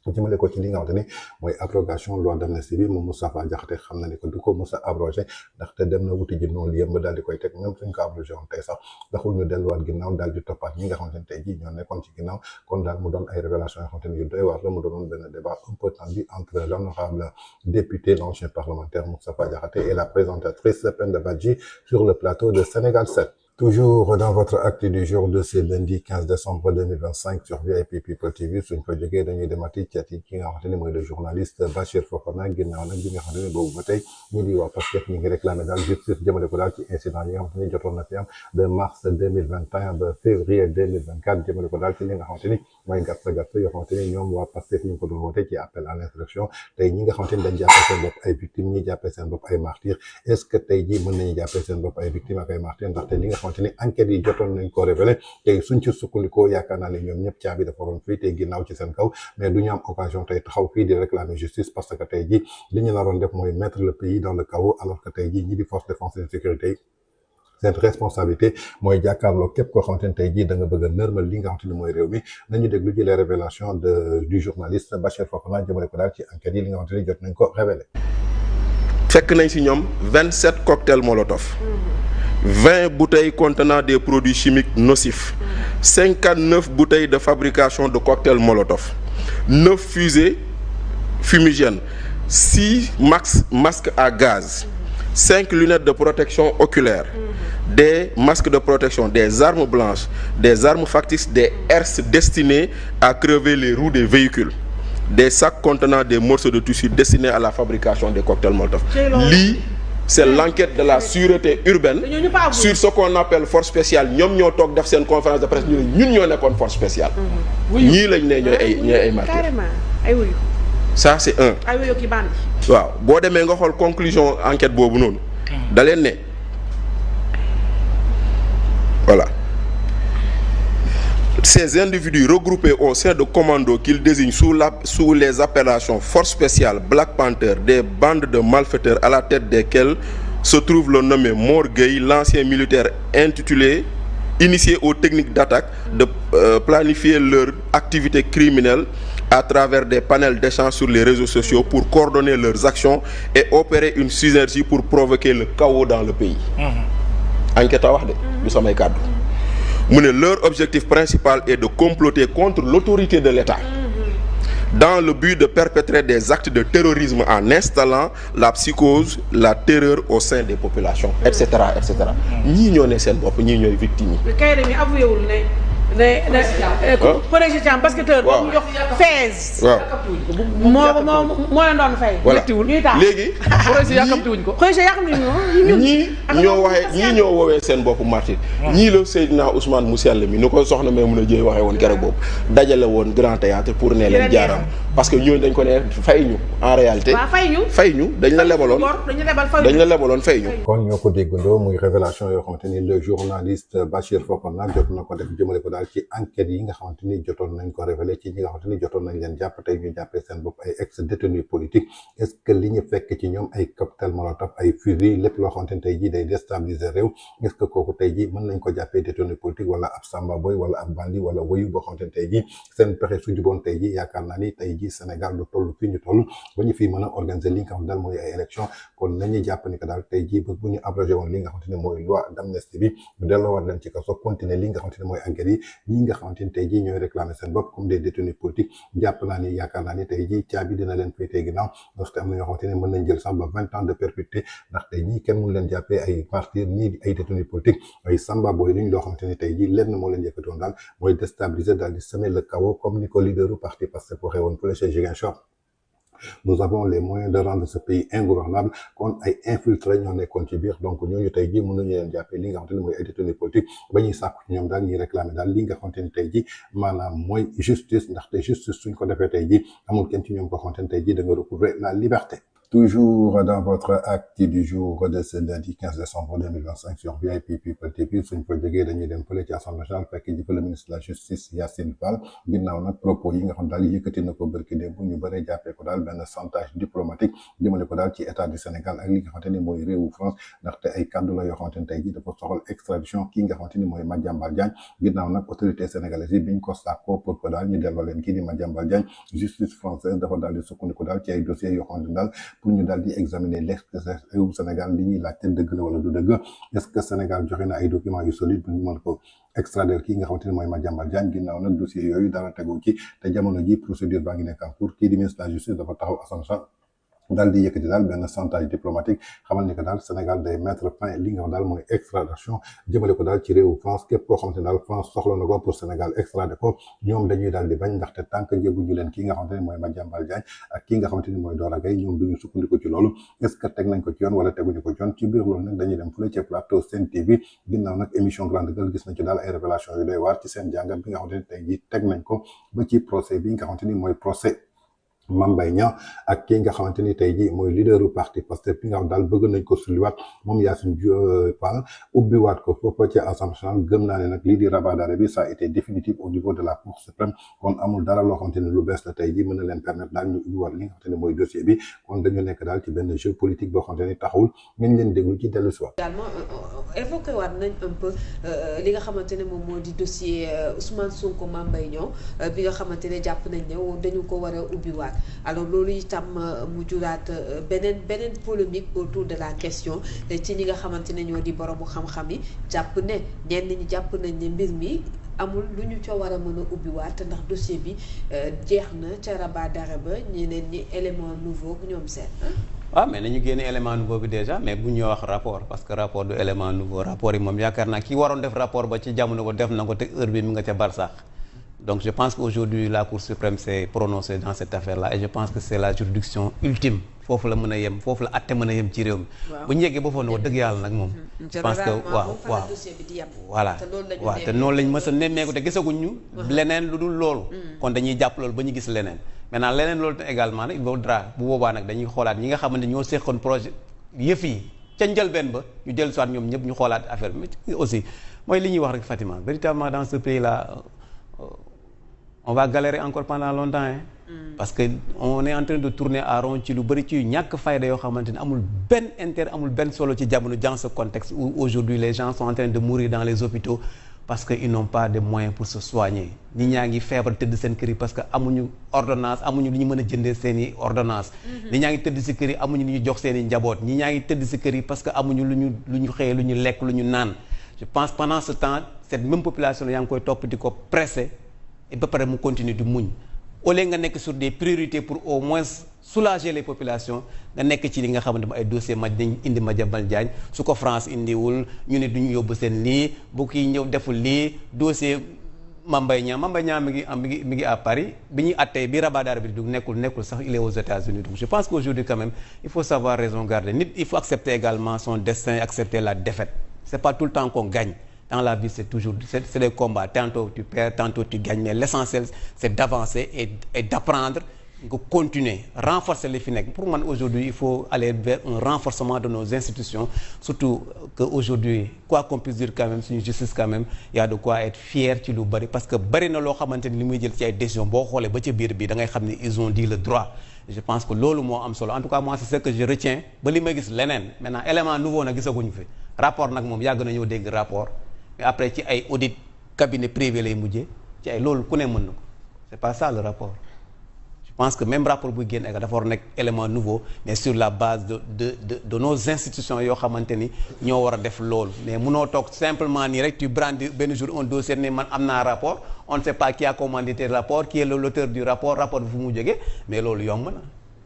jëmale ko ci li nga xamante ni mooy abrogation loi d'amnistie bi moom Moustapha Diakhaté xam na ni que du ko mës a abrogé ndaxte dem na wuti ji noonu yëmb daal di koy teg même suñ ko abrogé woon tey sax taxul ñu delluwaat ginnaaw daal di toppaat ñi nga xamante ni tey jii ñoo nekkoon ci ginnaaw kon daal mu doon ay révélation yoo xamante ni yu doy waar la mu doonoon benn débat un peu tendu entre l'honorable député l'ancien parlementaire Moustapha Diakhaté et la présentatrice Penda Badji sur le plateau de Sénégal 7. Toujours dans votre acte du jour de ce lundi 15 décembre 2025 sur VIP People TV suñ ko jógee dañuy demati cati ki nga xamante ni mooy le journaliste Bachir Fofana ginnaaw nag bi nga xamante ni boobu ba tey ñu di waa Pastef ñu ngi réclamé daal justice jëmale ko daal ci incident yi nga xamante ni jotoon na fi am de mars 2021 ba février 2024 jëmale ko daal ci li nga xamante ni mooy gàtta yoo xamante ni ñoom waa Pastef ñu ngi ko doon woote ci appel à l'insurrection tey ñi nga xamante ni dañ jàppee seen bopp ay victimes ñi jàppee seen bopp ay martyrs est-ce que tey jii mën nañu jàppee seen bopp ay victimes ak ay martyrs ndaxte li nga xamante ni enquête yi jotoon nañ ko révélé tey suñ ci sukkandikoo yaakaar naa ne ñoom ñëpp caabi dafa waroon fii tey ginnaaw ci seen kaw mais du ñu am occasion tey taxaw fii di réclamer justice parce que tey jii li ñu naroon def mooy mettre le pays dans le chaos alors que tey jii ñi di force de défense et de sécurité cette responsabilité mooy jàkkaarloo képp koo xamante ne tey jii da nga bëgg a nërmal li nga xamante ni mooy réew mi nañu déglu ci les révélations du journaliste Bachir Fofana jëmale ko daal ci enquête yi li nga xamante ni jot nañ ko révélé. fekk nañ si ñoom 27 cocktails Molotov. 20 bouteilles contenant des produits chimiques nocifs, 59 bouteilles de fabrication de cocktails Molotov, 9 fusées fumigènes, 6 masques à gaz, 5 lunettes de protection oculaire, des masques de protection, des armes blanches, des armes factices, des herses destinées à crever les roues des véhicules, des sacs contenant des morceaux de tissu destinés à la fabrication des cocktails Molotov. C'est l'enquête de la sûreté urbaine sur ce qu'on appelle force spéciale. Ñoom ñoo toog def seen conférence de presse ñu ne ñun ñoo nekkoon force spéciale. ñii lañ ne ñooy ay martyrs. Ça c'est un. waaw boo demee nga xool conclusion enquête boobu noonu. da leen ne voilà. Ces individus regroupés au sein de commandos qu'ils désignent sous les appellations Force spéciale, Black Panther, des bandes de malfaiteurs à la tête desquels se trouve le nommé Mor Gueye, l'ancien militaire initié aux techniques d'attaque, de planifier leur activité criminelle à travers des panels d'échange sur les réseaux sociaux pour coordonner leurs actions et opérer une synergie pour provoquer le chaos dans le pays. Enquête à wax de du samay kàddu. Leur objectif principal est de comploter contre l'autorité de l'État dans le but de perpétrer des actes de terrorisme en installant la psychose, la terreur au sein des populations, etc. etc. ñii ñoo ne seen bopp ñii ñooy victimes yi. président basketteur ba mu jox fees. waaw moo leen doon fay. voilà léegi. projet yàkkamtiwuñ ko. projet yàkkamtiwuñ ñii ñoo woowee seen bopp martyr. ñii la Seydina Ousmane mu sell mi ni ko soxna may mun a jëy waxee woon keroog boobu dajale woon grand théâtre pour ne leen jaaram parce que ñooñu dañ ko ne fay ñu en réalité. fay ñu dañ la lebaloon fay ñu. kon ñoo ko déggandoo muy révélation yoo xamante ni le journaliste Bachir Fofana jot na ko def jëmale ko daal ci enquête yi nga xamante ni jotoon nañ ko révélé ci ñi nga xamante ni jotoon nañ leen jàpp tey ñu jàppee seen bopp ay ex détenus politiques est-ce que li ñu fekk ci ñoom ay cocktail molotov ay fusil lépp loo xamante ni tey jii day déstabiliser réew est-ce que kooku tey jii mën nañ ko jàppee détenu politique wala ab samba boy wala ab bandi wala woyu boo xamante ni tey jii seen pexe su juboon tey jii yaakaar naa ni tey jii Sénégal du toll fii ñu toll ba ñu fii mën a organiser li nga xam daal mooy ay élection kon nañuy jàpp ni que daal tey jii bu ñu abrogé woon li nga xamante ni mooy loi d'amnistie bi ñu delloowaat leen ci kaso continuer li nga xamante ni mooy enquête yi ñi nga xamante ni tey jii ñooy réclamer seen bopp comme des détenus politiques jàpp naa ni yaakaar naa ni tey jii caabi dina leen féetee ginnaaw parce que am na ñoo xamante ni mën nañ jël sax ba 20 ans de perpétuité ndax tey ñii kenn mënu leen jàppee ay martyrs nii ay détenus politiques ay samba boy luñ loo xamante ni tey jii lenn moo leen yëkkatoon daal mooy déstabiliser daal di semer le chaos comme ni ko leaderu parti Pastef waxee woon fële ca Ziguinchor. Nous avons les moyens de rendre ce pays ingouvernable kon ay infiltrés ñoo nekkoon ci biir donc ñooñu tey jii mënuñu leen jàppee li nga xamante ni mooy ay détenus politiques ba ñuy sàkku ci ñoom daal ñuy réclamer daal li nga xamante ni tey jii maanaam mooy justice ndaxte justice suñ ko defee tey jii amul kenn ci ñoom koo xamante ni tey jii da nga recouvrer la liberté. Toujours dans votre acte du jour de ce lundi 15 décembre 2025 sur VIP People TV suñ ko jógee dañuy dem fële ci Assemblée nationale fekk ji fa le ministre de la justice Yassine Fall ginnaaw nag propos yi nga xam daal yëkkati na ko bërki démb ñu bëree jàppee ko daal benn chantage diplomatique jëmale ko daal ci état du Sénégal ak li nga xamante ni mooy réewu France ndaxte ay kàddu la yoo xamante ni tey ji dafa soxal extradition kii nga xamante ni mooy Madiambal Diagne ginnaaw nag autorité sénégalaise yi biñ ko sàkkoo pour que daal ñu delloo leen kii di Madiambal Diagne justice française dafa daal di sukkandiku daal ci ay dossiers yoo xamante ni daal pour ñu daal di examiner l'ex Sénégal li ñuy laajte dëgg la wala du dëgg est-ce que Sénégal joxe na ay documents yu solide bu ñu mën ko extrader kii nga xamante ni mooy Madiambal Diagne ginnaaw nag dossier yooyu dara tegu ci te jamono ji procédure baa ngi nekk en cours kii di ministre de la justice dafa taxaw Assemblée daal di yëkkati daal benn chantage diplomatique xamal ni que daal Sénégal day mettre fin li nga xam daal mooy extradition jëmale ko daal ci réewu France képp koo xamante ne daal France soxla na ko pour Sénégal extrader ko ñoom dañuy daal di bañ ndaxte tant que jébuñu leen kii nga xamante ni mooy Madiambal Diagne ak kii nga xamante ni mooy Dora Gaye ñoom duñu sukkandiku ci loolu est-ce que teg nañ ko ci yoon wala teguñu ko ci yoon ci biir loolu nag dañuy dem fële ci plateau Sen TV ginnaaw nag émission Grande Gueule gis nañ ci daal ay révélation yu doy waar ci seen jàngat bi nga xamante ni tey jii teg nañ ko ba ci procès bi nga xamante ni mooy procès Mame Mbaye Niang ak kii nga xamante ni tey jii mooy leaderu parti Pastef bi nga xam daal bëgg nañ ko sulliwaat moom Yassine Fall ubbiwaat ko foofu ci Assemblée nationale gëm naa ne nag lii di rabat d'arrêt bi ça a été définitif au niveau de la Cour suprême kon amul dara loo xamante ni lu bees la tey jii mën na leen permettre daal ñu ubbiwaat li nga xamante ni mooy dossier bi kon dañu nekk daal ci benn jeu politique boo xamante ni taxawul ngeen leen déglu ci dellu si waat. également évoqué waat nañ un peu li nga xamante ne moom moo di dossier Ousmane Sonko Mame Mbaye Niang bi nga xamante ne jàpp nañ ne dañu ko war a ubbiwaat. alors loolu itam mu juraat beneen polémique autour de la question ci ñi nga xamante ne ñoo di boromu xam-xam yi jàpp ne ñenn ñi jàpp nañ ne mbir mi amul lu ñu ca war a mën a ubbiwaat ndax dossier bi jeex na ca rabat d'arrêt ba ñeneen ñi élément nouveau ñoom seen. waaw mais nañu génne élément nouveau bi déjà mais bu ñu wax rapport parce que rapport du élément nouveau rapport yi moom yaakaar naa ki waroon def rapport ba ci jamono ko def na ko te heure bi mi nga ca Barsax. Donc je pense qu'aujourd'hui la Cour suprême s'est prononcée dans cette affaire-là et je pense que c'est la juridiction ultime foofu la mën a yem foofu la atte mën a yem ci réew mi. bu ñu yeggee ba foofu nag dëgg yàlla nag moom. je pense que waaw voilà waaw te noonu lañ mës a nemmeeku te gisaguñ ñu. leneen lu dul loolu. kon dañuy jàpp loolu ba ñu gis leneen. maintenant leneen loolu également nag il faudra bu boobaa nag dañuy xoolaat ñi nga xamante ñoo seqoon projet yëf yi ca njëlbeen ba ñu dellu soit ñoom ñëpp ñu xoolaat affaire bi aussi mooy li ñuy wax rek Fatima véritablement dans ce pays-là. On va galérer encore pendant longtemps hein. Parce que on est en train de tourner à rond ci lu bëri ci ñàkk fayda yoo xamante ne amul benn intérêt amul benn solo ci jamono dans ce contexte où aujourd'hui les gens sont en train de mourir dans les hôpitaux parce que ils n'ont pas de moyens pour se soigner nit ñaa ngi feebar tëdd seen kër yi parce que amuñu ordonnance amuñu lu ñu mën a jëndee seen i ordonnance nit ñaa ngi tëdd si kër yi amuñu lu ñu jox seen i njaboot nit ñaa ngi tëdd si kër yi parce que amuñu lu ñu xëyee lu ñu lekk lu ñu naan je pense pendant ce temps cette même population yaa ngi koy topp di ko pressé et ba pare mu continue di muñ au lieu nga nekk sur des priorités pour au moins soulager les populations nga nekk ci li nga xamante ne ay dossier dañ indi Madiambal Diagne su ko France indiwul ñu ne duñu yóbbu seen lii bu kii ñëw deful lii dossier Mame Mbaye Niang mi ngi à Paris bi ñuy attee bi rabat d'arrêt bi du nekkul sax il est aux États-Unis donc je pense qu'aujourd'hui quand même il faut savoir raison garder nit il faut accepter également son destin accepter la défaite c'est pas tout le temps qu'on gagne. Dans la vie, c'est des combats. Tantôt tu perds, tantôt tu gagnes. Mais l'essentiel, c'est d'avancer et d'apprendre, de continuer, renforcer les FINEC. Pour moi, aujourd'hui, il faut aller vers un renforcement de nos institutions. Surtout qu'aujourd'hui, quoi qu'on puisse dire quand même, c'est une justice quand même, il y a de quoi être fier ci lu bari parce que bari na loo xamante ni li muy jël ci ay décisions boo xoolee ba ca biir bi da ngay xam ne ils ont dit le droit. Je pense que loolu moo am solo en tout cas moi c'est ce que je retiens ba li may gis leneen maintenant élément nouveau nag gisaguñu fi rapport nag moom yàgg nañoo dégg rapport. Mais après ci ay audit cabinet privé lay mujjee ci ay loolu ku ne mën na ko c'est pas ça le rapport je pense que même rapport buy génn dafa war nekk élément nouveau mais sur la base de nos institutions yoo xamante ni ñoo war a def loolu mais munoo toog simplement nii rek tu brandis benn jour un dossier ne man am naa rapport on ne sait pas qui a commandité le rapport qui est l'auteur du rapport bi fu mu jógee mais loolu yomb na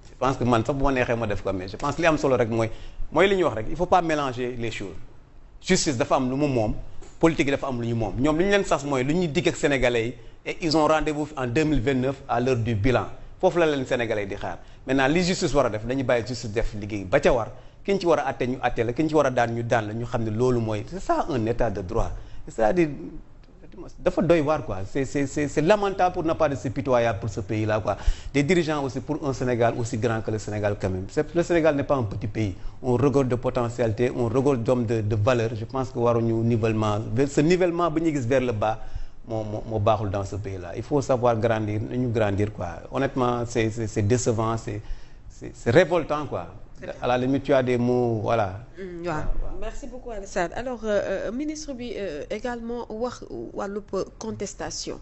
je pense que man sax bu ma neexee ma def ko mais je pense li am solo rek mooy li ñuy wax rek il faut pas mélanger les choses justice dafa am lu mu moom politique yi dafa am lu ñu moom ñoom li ñu leen sas mooy lu ñuy digg ak sénégalais yi et ils ont rendez-vous en 2029 à l'heure du bilan foofu la leen sénégalais yi di xaar maintenant li justice war a def dañuy bàyyi justice def liggéey ba ca war ki ñu ci war a atte ñu atte la ki ñu ci war a daan ñu daan la ñu xam ne loolu mooy c'est ça un état de droit c'est-à-dire dafa doy waar quoi c'est lamentable pour ne pas dire c'est pitoyable pour ce pays là quoi des dirigeants aussi pour un Sénégal aussi grand que le Sénégal quand même le Sénégal n'est pas un petit pays on regorge de potentialité on regorge d'hommes de valeur je pense que waruñu nivellement ce nivellement bi ñu gis vers le bas moo baaxul dans ce pays là il faut savoir grandir nañu grandir quoi honnêtement c'est décevant c'est révoltant quoi à la limite tu as des mots voilà. waaw merci beaucoup Alassane alors ministre bi également wax wàllub contestation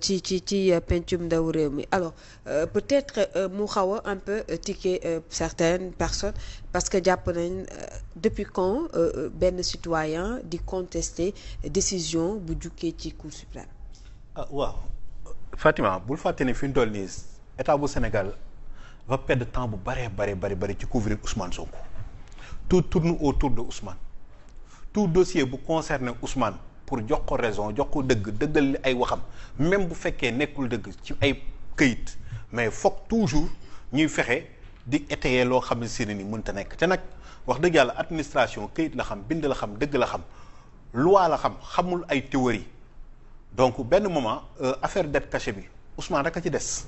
ci pencum ndaw réew mi alors peut-être mu xaw a un peu tiquer certaines personnes parce que jàpp nañ depuis quand benn citoyen di contester décision bu jukkee ci Cour suprême. ah waaw Fatima bul fàtte ne fi mu toll nii état bu Sénégal. va perdre temps bu bari ci couvrir Ousmane Sonko tout tourne autour de Ousmane tout dossier bu concerné Ousmane pour jox ko raison jox ko dëggal li ay waxam même bu fekkee nekkul dëgg ci ay këyit mais foog toujours ñuy fexe di étayer loo xam ne si ne ni mënta nekk te nag wax dëgg yàlla administration këyit la xam bind la xam dëgg la xam loi la xam xamul ay théorie donc benn moment affaire dette cachée bi Ousmane rek a ci des.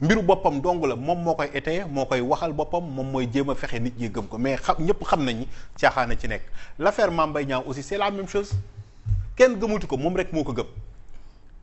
mbiru boppam dong la moom moo koy étayer moo koy waxal boppam moom mooy jéem a fexe nit ñi gëm ko mais ñëpp xam nañ ni caaxaana ci nekk l'affaire Mame Mbaye Niang aussi c'est la même chose kenn gëmatu ko moom rek moo ko gëm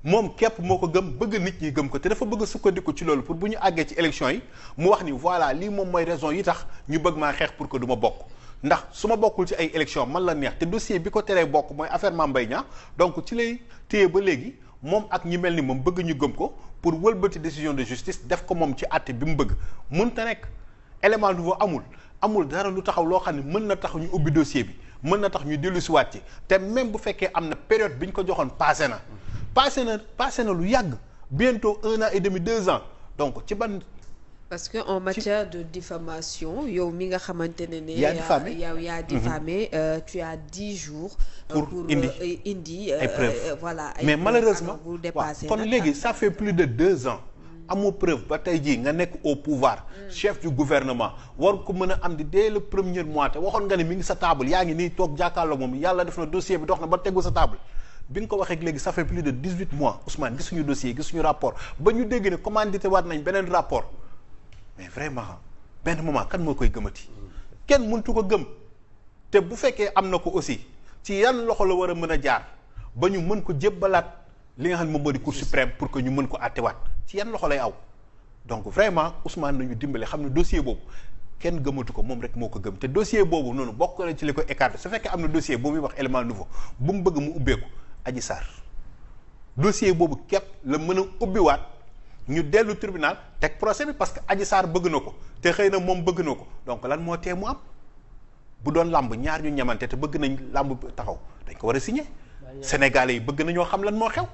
moom képp moo ko gëm bëgg nit ñi gëm ko te dafa bëgg a sukkandiku ci loolu pour bu ñu àggee ci élection yi mu wax ni voilà lii moom mooy raison yi tax ñu bëgg maa xeex pour que du ma bokk ndax su ma bokkul ci ay élection man la neex te dossier bi ko teree bokk mooy affaire Mame Mbaye Niang donc ci lay téye ba léegi moom ak ñi mel ni moom bëgg ñu gëm ko pour wëlbati décision de justice def ko moom ci àtte bi mu bëgg mënta nekk élément nouveau amul dara lu taxaw loo xam ne mën na tax ñu ubbi dossier bi mën na tax ñu dellu si waat ci te même bu fekkee am na période bi ñu ko joxoon passé na lu yàgg bientôt 1 an et demi 2 ans donc ci ban. parce que en matière de diffamation yow mi nga xamante ne yaa diffamé tu as 10 jours. pour indi ay preuves voilà mais malheureusement kon léegi ça fait plus de 2 ans. amoo preuve ba tey jii nga nekk au pouvoir. chef du gouvernement war ko mën a am di dès le premier mois te waxoon nga ne mi ngi sa table yaa ngi nii toog jàkkaarloo moom yàlla def na dossier bi dox na ba tegu sa table. bi nga ko waxee léegi ça fait plus de 18 mois Ousmane gisuñu dossier gisuñu rapport ba ñu dégg ne commandité waat nañ beneen rapport. mais vraiment benn moment kan moo koy gëmati kenn mëntu ko gëm te bu fekkee am na ko aussi ci yan loxo la war a mën a jaar ba ñu mën ko jébbalaat li nga xam ne moom moo di cour suprême pour que ñu mën ko àttewaat ci yan loxo lay aw donc vraiment Ousmane nañu dimbale xam ne dossier boobu kenn gëmatu ko moom rek moo ko gëm te dossier boobu noonu bokk na ci li ko écarté su fekkee am na dossier boobu muy wax élément nouveau bu mu bëgg mu ubbeeku Adji Sarr dossier boobu képp la mën a ubbiwaat ñu dellu tribunal teg procès bi parce que Adji Sarr bëgg na ko te xëy na moom bëgg na ko donc lan moo tee mu am bu doon làmb ñaar ñu ñamante te bëgg nañ làmb taxaw dañ ko war a signer Sénégalais yi bëgg nañoo xam lan moo xew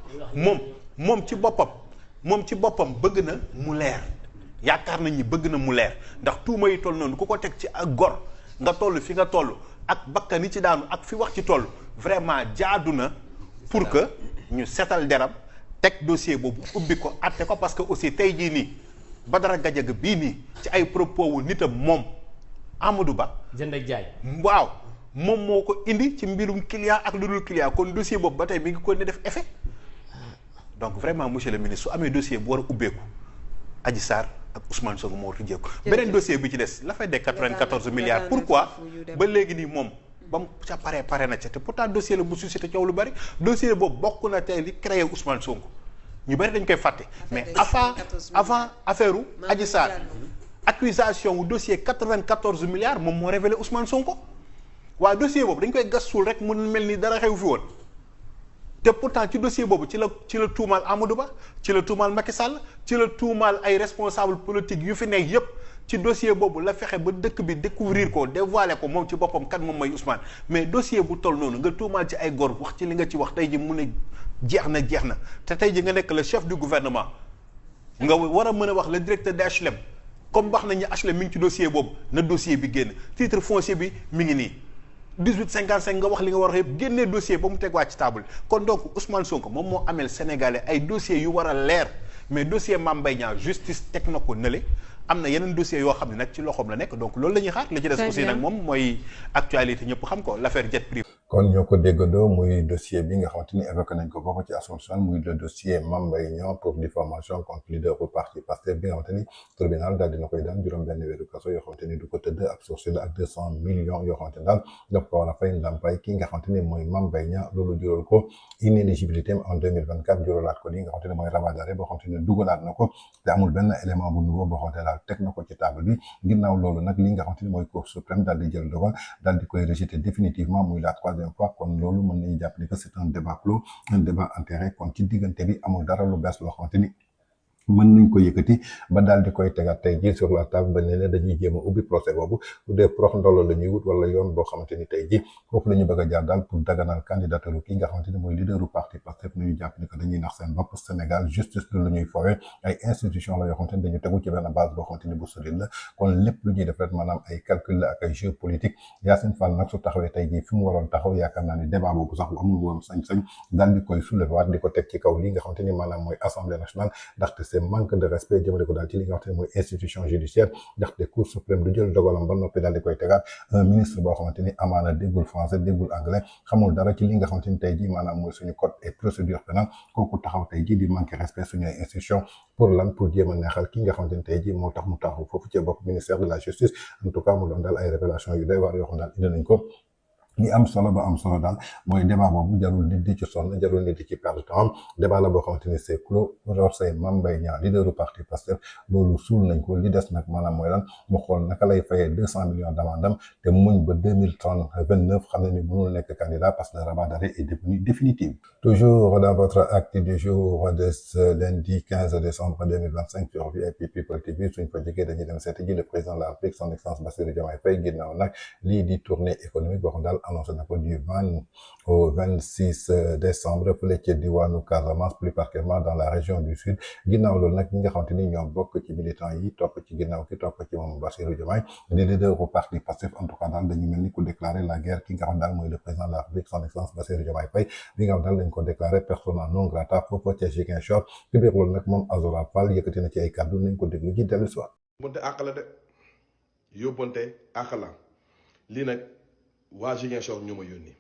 moom ci boppam bëgg na mu leer yaakaar nañ ni bëgg na mu leer ndax tuuma yi toll noonu ku ko teg ci ak gor nga toll fi nga toll ak bakkan yi ci daanu ak fi wax ci toll vraiment jaadu na pour que ñu setal deram teg dossier boobu ubbi ko atte ko parce que aussi tey jii nii Badara Gadiaga bii nii ci ay propos wu nitam moom Amadou Ba. jënd ak jaay. waaw moom moo ko indi ci mbirum client ak lu dul client kon dossier boobu ba tey mi ngi ko ni def effet donc vraiment monsieur le ministre su amee dossier bu war a ubbeeku Adji Sarr ak Ousmane Sonko moo war a tijjeeku. beneen dossier bi ci des l'affaire des 94 milliards pourquoi ba léegi nii moom. ba mu ca pare na ca te pourtant dossier la bu suscité coow lu bari dossier boobu bokk na tey li créé Ousmane Sonko ñu bari dañ koy fàtte mais avant affaire u Adji Sarr accusation wu dossier 94 milliards moom moo révélé Ousmane Sonko waaye dossier boobu dañ koy gas suul rek mu mel ni dara xew fi woon te pourtant ci dossier boobu ci la tuumaal Amadou Ba ci la tuumaal Macky Sall ci la tuumaal ay responsable politique yu fi nekk yépp ci dossier boobu la fexe ba dëkk bi découvrir ko dévoiler ko moom ci boppam kan moom mooy Ousmane mais dossier bu toll noonu nga tuumaal ci ay góor wax ci li nga ci wax tey ji mu ne jeex na te tey ji nga nekk le chef du gouvernement nga war a mën a wax le directeur de HLM comme wax nañu HLM mi ngi ci dossier boobu na dossier bi génn titre foncier bi mi ngi nii 1855 nga wax li nga war a yëpp génnee dossier ba mu tegwaat ci table kon donc Ousmane Sonko moom moo ameel Sénégalais ay dossiers yu war a leer mais dossier Mame Mbaye Niang justice teg na ko nële am na yeneen dossiers yoo xam ne nag ci loxoom la nekk donc loolu la ñuy xaar li ci des aussi nag moom mooy actualité ñëpp xam ko l'affaire jet privé kon ñoo ko déggandoo muy dossier bi nga xamante ni évoqué nañ ko bokk ci Assomption muy le dossier Mame Mbaye Niang pour diffamation contre leader bu parti Pastef bi nga xamante ni tribunal daal dina koy daan juróom-benn weeru kaso yoo xamante ni du ko tëdd ak sursis ak 200 millions yoo xamante ni daal daf ko war a fay ndàmpaay ki nga xamante ni mooy Mame Mbaye Niang loolu jural ko inéligibilité en 2024 juralaat ko li nga xamante ni mooy rabat d'arrêt boo xamante ni dugalaat na ko te amul benn élément bu nouveau boo xamante ni daal teg na ko ci table bi ginnaaw loolu nag li nga xamante ni mooy Cour suprême daal di jël dogal daal di koy rejeter définitivement muy la troisième fois kon loolu mën nañu jàpp ni que c'est un débat clos un débat enterré kon ci diggante bi amul dara lu bees loo xamante ni mën nañ ko yëkkati ba daal di koy tegaat tey jii sur la table ba ne dañuy jéem a ubbi procès boobu bu dee prox ndolo la ñuy wut wala yoon boo xamante ni tey jii foofu la ñu bëgg a jaar daal pour daganal candidature ki nga xamante ni mooy leaderu parti Pastef nañu jàpp ni que dañuy nax seen bopp Sénégal justice lu la ñuy fowee ay institution la yoo xamante ni dañu tegu ci benn base boo xamante ni bu solide la kon lépp lu ñuy def rek maanaam ay calcul la ak ay jeu politique Yacine Fall nag su taxawee tey jii fi mu waroon taxaw yaakaar naa ni débat boobu sax bu amul woon sañ-sañ daal di koy soulever waat di ko teg ci kaw li nga xamante ni maanaam mooy assemblée nationale ndaxte c'est manque de respect jëmale ko daal ci li nga xamante ne mooy institution judiciaire ndaxte cour suprême du jël dogalam ba noppi daal di koy tegaat un ministre boo xamante ni amaana déggul français déggul anglais xamul dara ci li nga xamante ni tey jii maanaam mooy suñu code et procédure pénale kooku taxaw tey jii di manquer respect suñu ay institution pour lan pour jéem a neexal ki nga xamante ni tey jii moo tax mu taxaw foofu ci bopp ministère de la justice en tout cas mu doon daal ay révélation yu doy waar yoo xam daal indi nañ ko li am solo ba am solo daal mooy débat boobu jarul nit di ci sonn jarul nit di ci perdre temps débat la boo xamante ni c'est clos rorsey Mame Mbaye Niang leaderu parti Pastef loolu suul nañ ko li des nag maanaam mooy lan mu xool naka lay fayee 200 millions d'amende te muñ ba 2029 xam ne ni mënul nekk candidat parce que le rabat d'arrêt est devenu définitif. Toujours dans votre acte du jour de ce lundi 15 décembre 2025 sur VIP People TV suñ fa jógee dañuy dem seeti ji le président de la République son excellence Bassirou Diomaye Faye ginnaaw nag lii di tournée économique boo xam daal annoncé na ko du 20 au 26 décembre fële ca diwaanu Casamance plus particulièrement dans la région du sud ginnaaw loolu nag ñi nga xamante ni ñoo bokk ci militants yi topp ci ginnaaw ki topp ci moom Bassirou Diomaye di leader bu parti Pastef en tout cas daal dañu mel ni ku déclarer la guerre ki nga xam daal mooy le président de la République son excellence Bassirou Diomaye Faye bi nga xam daal dañ ko déclarer persona non grata foofu ca Ziguinchor ci biir loolu nag moom Azora Fall yëkkati na ci ay kàddu nañ ko déglu ji dellu si waat. yóbbante àq la de yóbbante àq la lii nag waa Ziguinchor ñoo ma yónni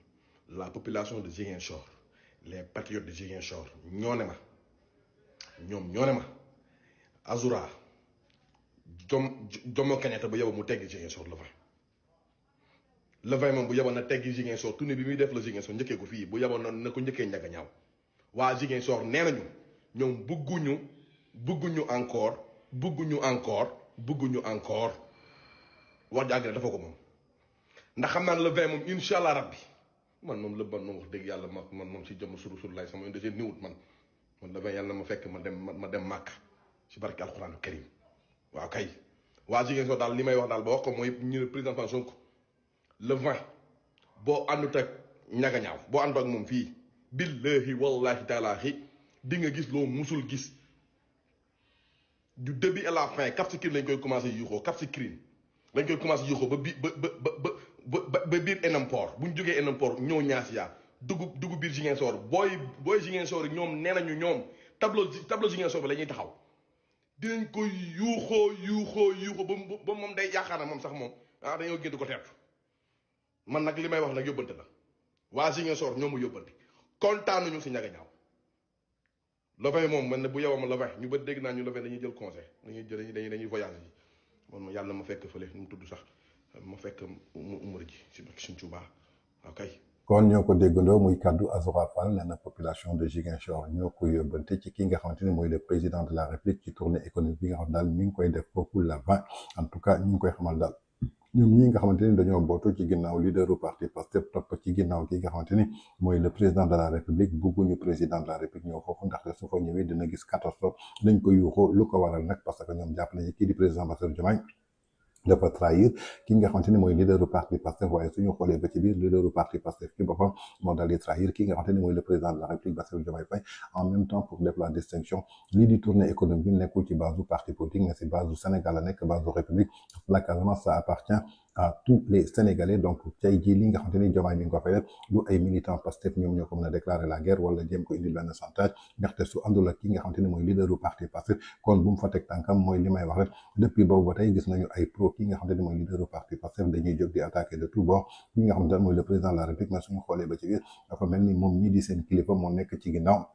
la population de Ziguinchor les patriotes de Ziguinchor ñoo ne ma Azura Jomo Kenyatta bu yeboo mu teggi Ziguinchor le 20 moom bu yeboon na teggi Ziguinchor tournée bi muy def la Ziguinchor njëkkee ko fii bu yeboon na ko njëkkee njëkk a ñaaw waa Ziguinchor nee nañu ñoom bëgguñu encore wax jàgg dafa ko moom ndax xam naa ne le 20 moom incha allah rabbi man moom la ban moom wax dëgg yàlla man moom si jëmm sur lay sama indi seen niwut man le 20 yàlla na ma fekk ma dem màkk si barke alxuraanu karim waaw kay waa Ziguinchor daal li may wax daal ba wax ko mooy ñu président Sonko le 20 boo àndut ak ñaga ñaaw boo àndut ak moom fii billahi wallahi taalaahi di nga gis loo musul gis du début à la fin Cap Skirring lañ koy commencé yuuxoo Cap Skirring lañ koy commencé yuuxoo ba biir Enampor bu ñu jógee Enampor ñëw Niassia dugg biir Ziguinchor booy Ziguinchor ñoom nee nañu ñoom tableau Ziguinchor bi la ñuy taxaw dinañ ko yuuxoo ba moom day yaakaar na moom sax moom dañoo génn ko teertu man nag li may wax nag yóbbante la waa Ziguinchor ñoo ma yóbbante kontaanuñu si ñaga ñaaw le 20 moom man ne bu yowama le 20 ñu ba dégg naa ñu le 20 dañuy jël conseil dañuy voyage yi man yàlla ma fekk fële nu mu tudd sax ma fekk mu umar ji si suñ Tuubaa ok. kon ñoo ko déggandoo muy kaddu Azora Fall nee na population de Ziguinchor ñoo ko yóbbante ci ki nga xamante ni mooy le président de la République ci tournée économique bi nga xam daal mi ngi koy def foofu la 20 en tout cas ñu ngi koy xamal daal ñoom ñi nga xamante ni dañoo bootu ci ginnaaw leaderu parti Pastef topp ci ginnaaw ki nga xamante ni mooy le président de la République bëgguñu président de la République ñëw foofu ndaxte su fa ñëwee dina gis catastrophe dañ ko yuuxoo lu ko waral nag parce que ñoom jàpp nañu kii di président Bassirou Diomaye dafa trahir ki nga xamante ni mooy leaderu parti Pastef waaye suñu xoolee ba ci biir leaderu parti Pastef ci boppam moo daal di trahir ki nga xamante ni mooy le président de la République Bassirou Diomaye Faye en même temps pour def la distinction lii di tournée économique bi nekkul ci base du parti politique mais ci base du Sénégal la nekk base du République la Casamance ça appartient à tous les Sénégalais. Donc tey jii li nga xamante ni Diomaye mi ngi ko fay def du ay militants Pastef ñoom ñoo ko mën a déclarer la guerre wala jéem ko indil benn chantage ndaxte su àndul ak ki nga xamante ni mooy leaderu parti Pastef kon bu mu fa teg tànkam mooy li may wax rek depuis boobu ba tey gis nañu ay pro ki nga xamante ni mooy leaderu parti Pastef dañuy jóg di attaquer de tout bord ki nga xamante ni mooy le président de la République mais suñu xoolee ba ci biir dafa mel ni moom ñii di seen kilifa moo nekk ci ginnaaw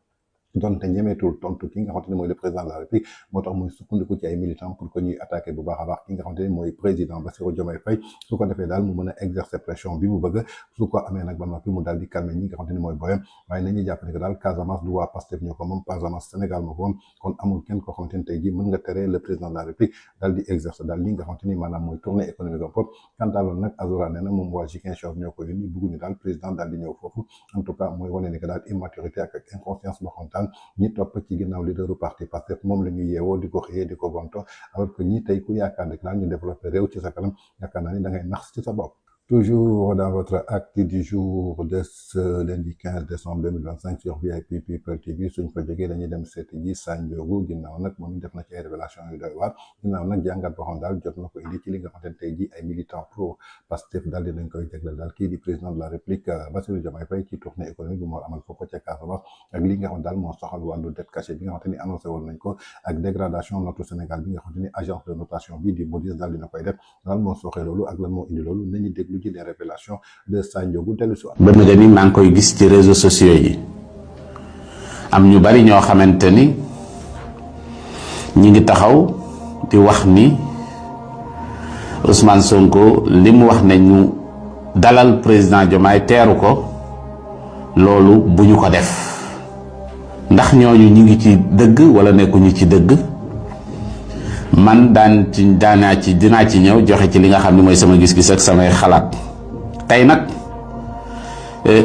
donte ñemeetul tontu ki nga xamante ne mooy le président de la République moo tax muy sukkandiku ci ay militants pour que ñuy attaquer bu baax a baax ki nga xamante ne mooy président Bassirou Diomaye Faye su ko defee daal mu mën a exercer pression bi mu bëgg su ko amee nag ba noppi mu daal di calmer ñi nga xamante ne mooy boyam waaye nañuy jàpp ne que daal Casamance du waa Pastef ñoo ko moom Casamance Sénégal moo ko moom kon amul kenn koo xamante ne tey jii mën nga tere le président de la République daal di exercer daal li nga xamante ni maanaam mooy tournée économique am foofu quant à loolu nag Azura nee na moom waa Ziguinchor ñoo ko yónni bëgguñu daal président daal di ñëw foofu en tout cas mooy wane ni que daal immaturité ak inconscience boo xamante ñi topp ci ginnaaw leaderu parti Pastef moom la ñuy yeewoo di ko xëyee di ko gonto alors que ñi tey ku yaakaar ne daal ñu développé réew ci sa kanam yaakaar naa ni da ngay nax ci sa bopp. Toujours dans votre acte du jour de ce lundi 15 décembre 2025 sur VIP People TV suñ fa jógee dañuy dem seeti ji Sandiogou ginnaaw nag moom def na ci ay révélation yu doy waar ginnaaw nag jàngat boo xam daal jot na ko indi ci li nga xamante ne tey jii ay militants pro Pastef daal dinañ koy jagleel daal kii di président de la République Bassirou Diomaye Faye ci tournée économique bu moo amal foofu ca Casamance ak li nga xam daal moo soxal wàllu dette cachée bi nga xamante ni annoncé woon nañ ko ak dégradation notu Sénégal bi nga xamante ni agence de notation bi di Moody's daal dina koy def lan moo soxee loolu ak lan moo indi loolu nañu déglu ci des révélations de Sandiogou dellu si ba nga ni maa ngi koy gis ci réseaux sociaux yi am ñu bari ñoo xamante ni ñi ngi taxaw di wax ni Ousmane Sonko li mu wax ne ñu dalal président Diomaye teeru ko loolu bu ñu ko def ndax ñooñu ñi ngi ci dëgg wala nekkuñu ci dëgg man dinaa ci ñëw joxe ci li nga xam ne mooy sama gis-gis ak samay xalaat tey nag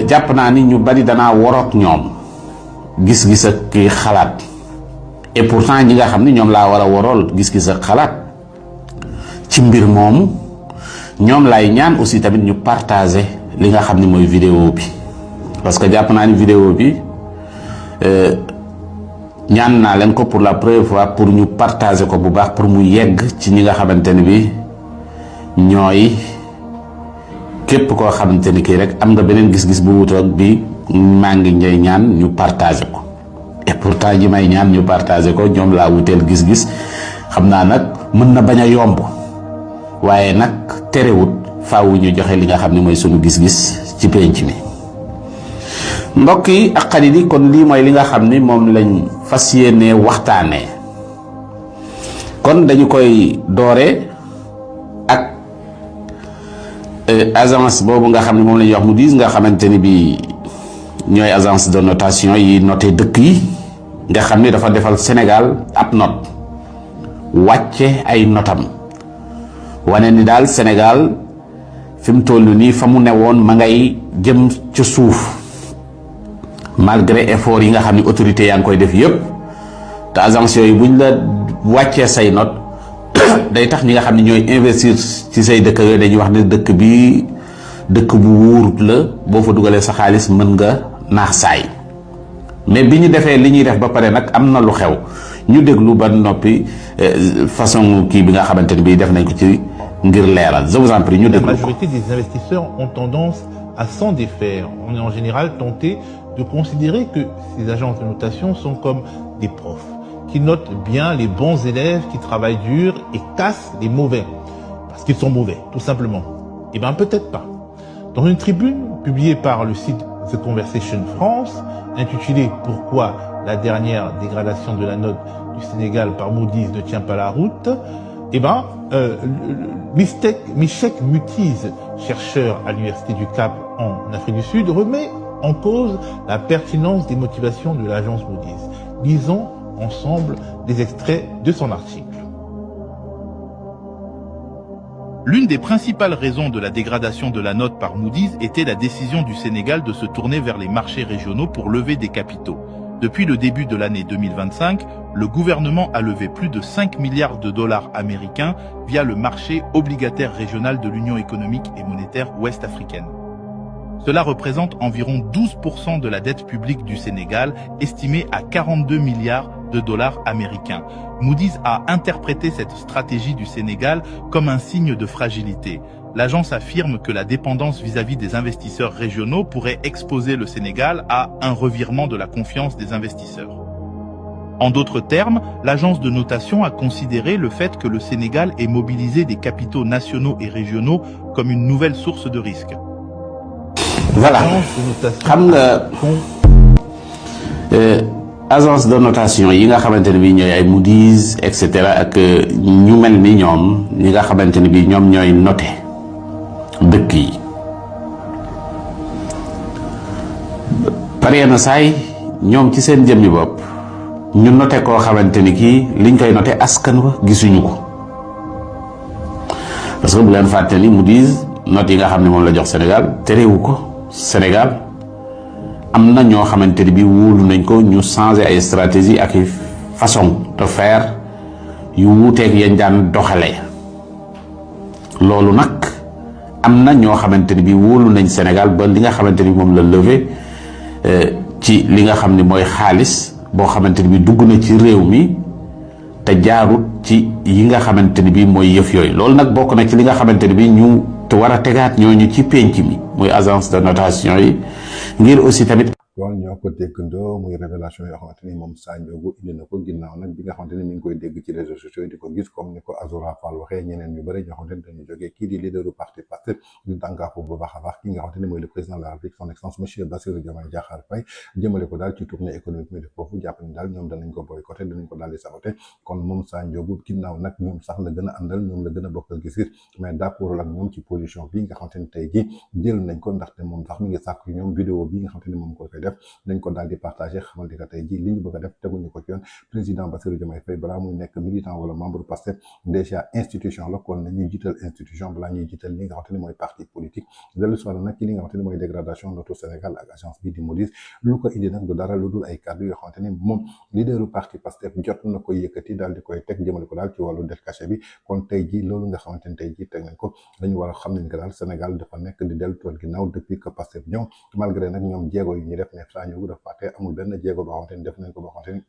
jàpp naa ni ñu bari danaa waroog ñoom gis-gis ak kii xalaat et pourtant ñi nga xam ne ñoom laa war a warool gis-gis ak xalaat ci mbir moomu ñoom lay ñaan aussi tamit ñu partager li nga xam ne mooy vidéo bi parce que jàpp naa ni vidéo bi ñaan naa leen ko pour la première fois pour ñu partager ko bu baax pour mu yegg ci ñi nga xamante ne bi ñooy képp koo xamante ni kii rek am nga beneen gis-gis bu wutoog bi maa ngi ñay ñaan ñu partager ko et pourtant ñi may ñaan ñu partager ko ñoom laa wuteel gis-gis xam naa nag mën na bañ a yomb waaye nag terewut faaw ñu joxe li nga xam ne mooy sunu gis-gis ci penc mi mbokk yi ak xarit yi kon lii mooy li nga xam ni moom lañ fas yéenee waxtaanee kon dañu koy doore ak agence boobu nga xam ne moom la ñuy wax Moody's nga xamante ni bi ñooy agence de notation yi noté dëkk yi nga xam ni dafa defal Sénégal ab note wàcce ay notam wane ni daal Sénégal fi mu toll nii fa mu newoon ma ngay jëm ca suuf malgré effort yi nga xam ne autorité yaa ngi koy def yépp te agence yooyu buñ la wàccee say note day tax ñi nga xam ne ñooy investir ci say dëkk yooyu dañuy wax ne dëkk bi dëkk bu wóorut la boo fa dugalee sa xaalis mën nga naax saay mais bi ñu defee li ñuy def ba pare nag am na lu xew ñu déglu ba noppi façon kii bi nga xamante ni bii def nañ ko ci ngir leeral je vous en prie ñu déglu ko. La majorité des investisseurs ont tendance à s'en défaire. On est en général tenté de considérer que ces agences de notation sont comme des profs qui notent bien les bons élèves qui travaillent dur et cassent les mauvais parce qu'ils sont mauvais, tout simplement. Eh bien, peut-être pas. Dans une tribune publiée par le site The Conversation France, intitulée « Pourquoi la dernière dégradation de la note du Sénégal par Moody's ne tient pas la route », eh ben, Michek Mutiz, chercheur à l'Université du Cap en Afrique du Sud, remet en cause la pertinence des motivations de l'agence Moody's. Lisons ensemble des extraits de son article. L'une des principales raisons de la dégradation de la note par Moody's était la décision du Sénégal de se tourner vers les marchés régionaux pour lever des capitaux. Depuis le début de l'année 2025, le gouvernement a levé plus de 5 milliards de dollars américains via le marché obligataire régional de l'Union économique et monétaire ouest-africaine. Cela représente environ 12% de la dette publique du Sénégal, estimée à 42 milliards de dollars américains. Moody's a interprété cette stratégie du Sénégal comme un signe de fragilité. l'agence affirme que la dépendance vis-à-vis des investisseurs régionaux pourrait exposer le Sénégal à un revirement de la confiance des investisseurs. En d'autres termes, l'agence de notation a considéré le fait que le Sénégal ait mobilisé des capitaux nationaux et régionaux comme une nouvelle source de risque. Voilà. Xam nga agence de notation yi nga xamante ne bii ñooy ay Moody's et cetera ak ñu mel ni ñoom ñi nga xamante ne bii ñoom ñooy noté dëkk yi pare na saay ñoom ci seen jëmmi bopp ñu noté koo xamante ni kii liñ koy noté askan wa gisuñu ko parce que bu leen fàtte ni Moody's note yi nga xam ne moom la jox Sénégal terewu ko Sénégal am na ñoo xamante ni bi wóolu nañ ko ñu changer ay stratégie ak i façon de faire yu wuuteeg yañ daan doxalee loolu nag am na ñoo xamante ni bi wóolu nañ Sénégal ba li nga xamante ni moom la levé ci li nga xam ne mooy xaalis boo xamante ni bi dugg na ci réew mi te jaarut ci yi nga xamante ni bi mooy yëf yooyu loolu nag bokk na ci li nga xamante ni bi ñu te war a tegaat ñooñu ci penc mi muy agence de notation yi ngir aussi tamit kon ñoo ko déggandoo muy révélation yoo xamante ni moom Sa Ndiogou indi na ko ginnaaw nag bi nga xamante ni mi ngi koy dégg ci réseaux sociaux yi di ko gis comme ni ko Azoura Fall waxee ñeneen ñu bëri ñoo xamante ni dañu jógee kii di leaderu parti Pastef ñu dànkaafu bu baax a baax ki nga xamante ni mooy le président de la République son excellence monsieur Bassirou Diomaye Diakhar Faye jëmale ko daal ci tournée économique mi def foofu jàpp ni daal ñoom danañ ko boycotté danañ ko daal di saboté kon moom Sa Ndiogou ginnaaw nag ñoom sax la gën a àndal ñoom la gën a bokkal gis-gis mais d'accord ak ñoom ci position bi nga xamante ni tey ji jël nañ ko ndaxte moom sax mi ngi sàkk ñoom vidéo bi nga xamante ni moom ko koy def dañ ko daal di partager xamal di ko tey ji li ñu bëgg a def teguñu ko ci yoon président Bassirou Diomaye Faye balaa muy nekk militant wala membre Pastef déjà institution la kon nañuy jiital institution balaa ñuy jiital li nga xamante ni mooy parti politique dellu soir nag ci li nga xamante ni mooy dégradation notu Sénégal ak agence bi di Moody's lu ko indi nag du dara lu dul ay kàddu yoo xamante ni moom leaderu parti Pastef jot na ko yëkkati daal di koy teg jëmale ko daal ci wàllu dette cachée bi kon tey ji loolu nga xamante ni tey ji teg nañ ko dañu war a xam ne que daal Sénégal dafa nekk di dellu tool ginnaaw depuis que Pastef ñoom malgré nag ñoom jéego yu ñuy def ne Sa Ndiogou dafa te amul benn jéego boo xamante ni def nañ ko boo xamante ni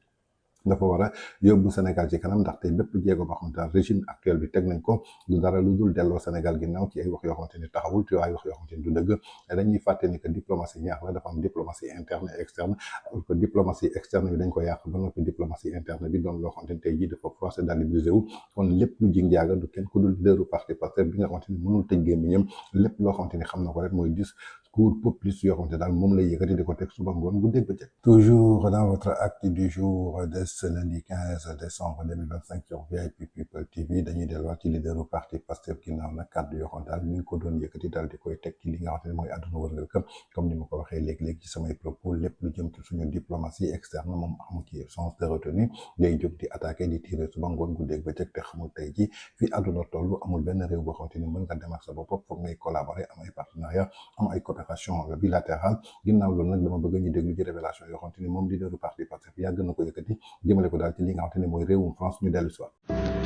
dafa war a yóbbu Sénégal ci kanam ndaxte bépp jéego boo xamante ne régime actuel bi teg nañ ko du dara lu dul delloo Sénégal ginnaaw ci ay wax yoo xamante ni taxawul ci ay wax yoo xamante ni du dëgg dañuy fàtte ni que diplomatie ñaax la dafa am diplomatie interne et externe alors que diplomatie externe bi dañ ko yàq ba noppi diplomatie interne bi doon loo xamante ni tey jii dafa forcé daal di brisé wu kon lépp lu ji njaaga du kenn ku dul leaderu parti Pastef bi nga xamante ni mënul tëj gémmiñam lépp loo xamante ni xam na ko rek mooy discours populiste yoo xamante daal moom lay yëkkati di ko teg suba ngoon bu dégg ba jëkk toujours dans votre acte du jour de ce lundi 15 décembre 2025 sur VIP People TV dañuy delluwaat ci leaderu parti Pastef ginnaaw nag kàddu yoo xam daal mi ngi ko doon yëkkati daal di koy teg ci li nga xamante ne mooy àdduna wërngal këpp comme ni ma ko waxee léegi-léegi ci samay propos lépp lu jëm ci suñu diplomatie externe moom amu ci sens de retenue day jóg di attaquer di tirer suba ngoon guddeeg ba jëkk te xamul tey ji fii àdduna toll amul benn réew boo xamante ni mën nga dem ak sa bopp foog ngay collaborer am ay partenariat am ay coopération bilatérale ginnaaw loolu nag dama bëgg ñu déglu ci révélation yoo xamante ni moom leaderu parti Pastef yàgg na ko yëkkati jëmale ko daal ci li nga xamante ni mooy réewum France ñu dellu si waat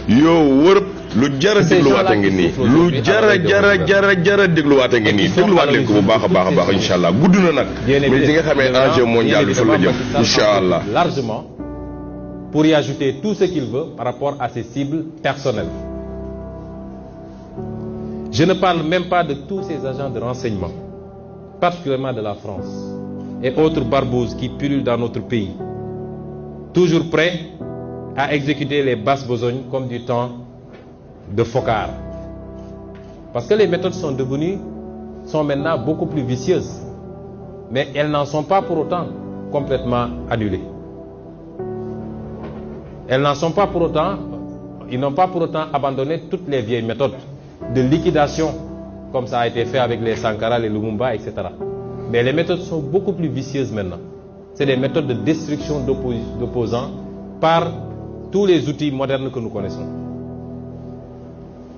yow wërëb lu jara dégluwaate ngi nii lu jara dégluwaate ngi nii dégluwaat leen ko bu baax a baax a baax incha allah gudd na nag mais di nga xamee enjeu mondial bi fa la jëm incha allah largement pour y ajouter tout ce qu'il veut par rapport à ses cibles personnelles. Je ne parle même pas de tous ces agents de renseignement, particulièrement de la France et autres barbouzes qui pullulent dans notre pays, toujours prêts à exécuter les basses besognes comme du temps de Focard. Parce que les méthodes sont maintenant beaucoup plus vicieuses, mais elles n'en sont pas pour autant complètement annulées. Elles n'en sont pas pour autant, ils n'ont pas pour autant abandonné toutes les vieilles méthodes de liquidation, comme ça a été fait avec les Sankara, les Lumumba, etc. Mais les méthodes sont beaucoup plus vicieuses maintenant. C'est des méthodes de destruction d'opposants par tous les outils modernes que nous connaissons.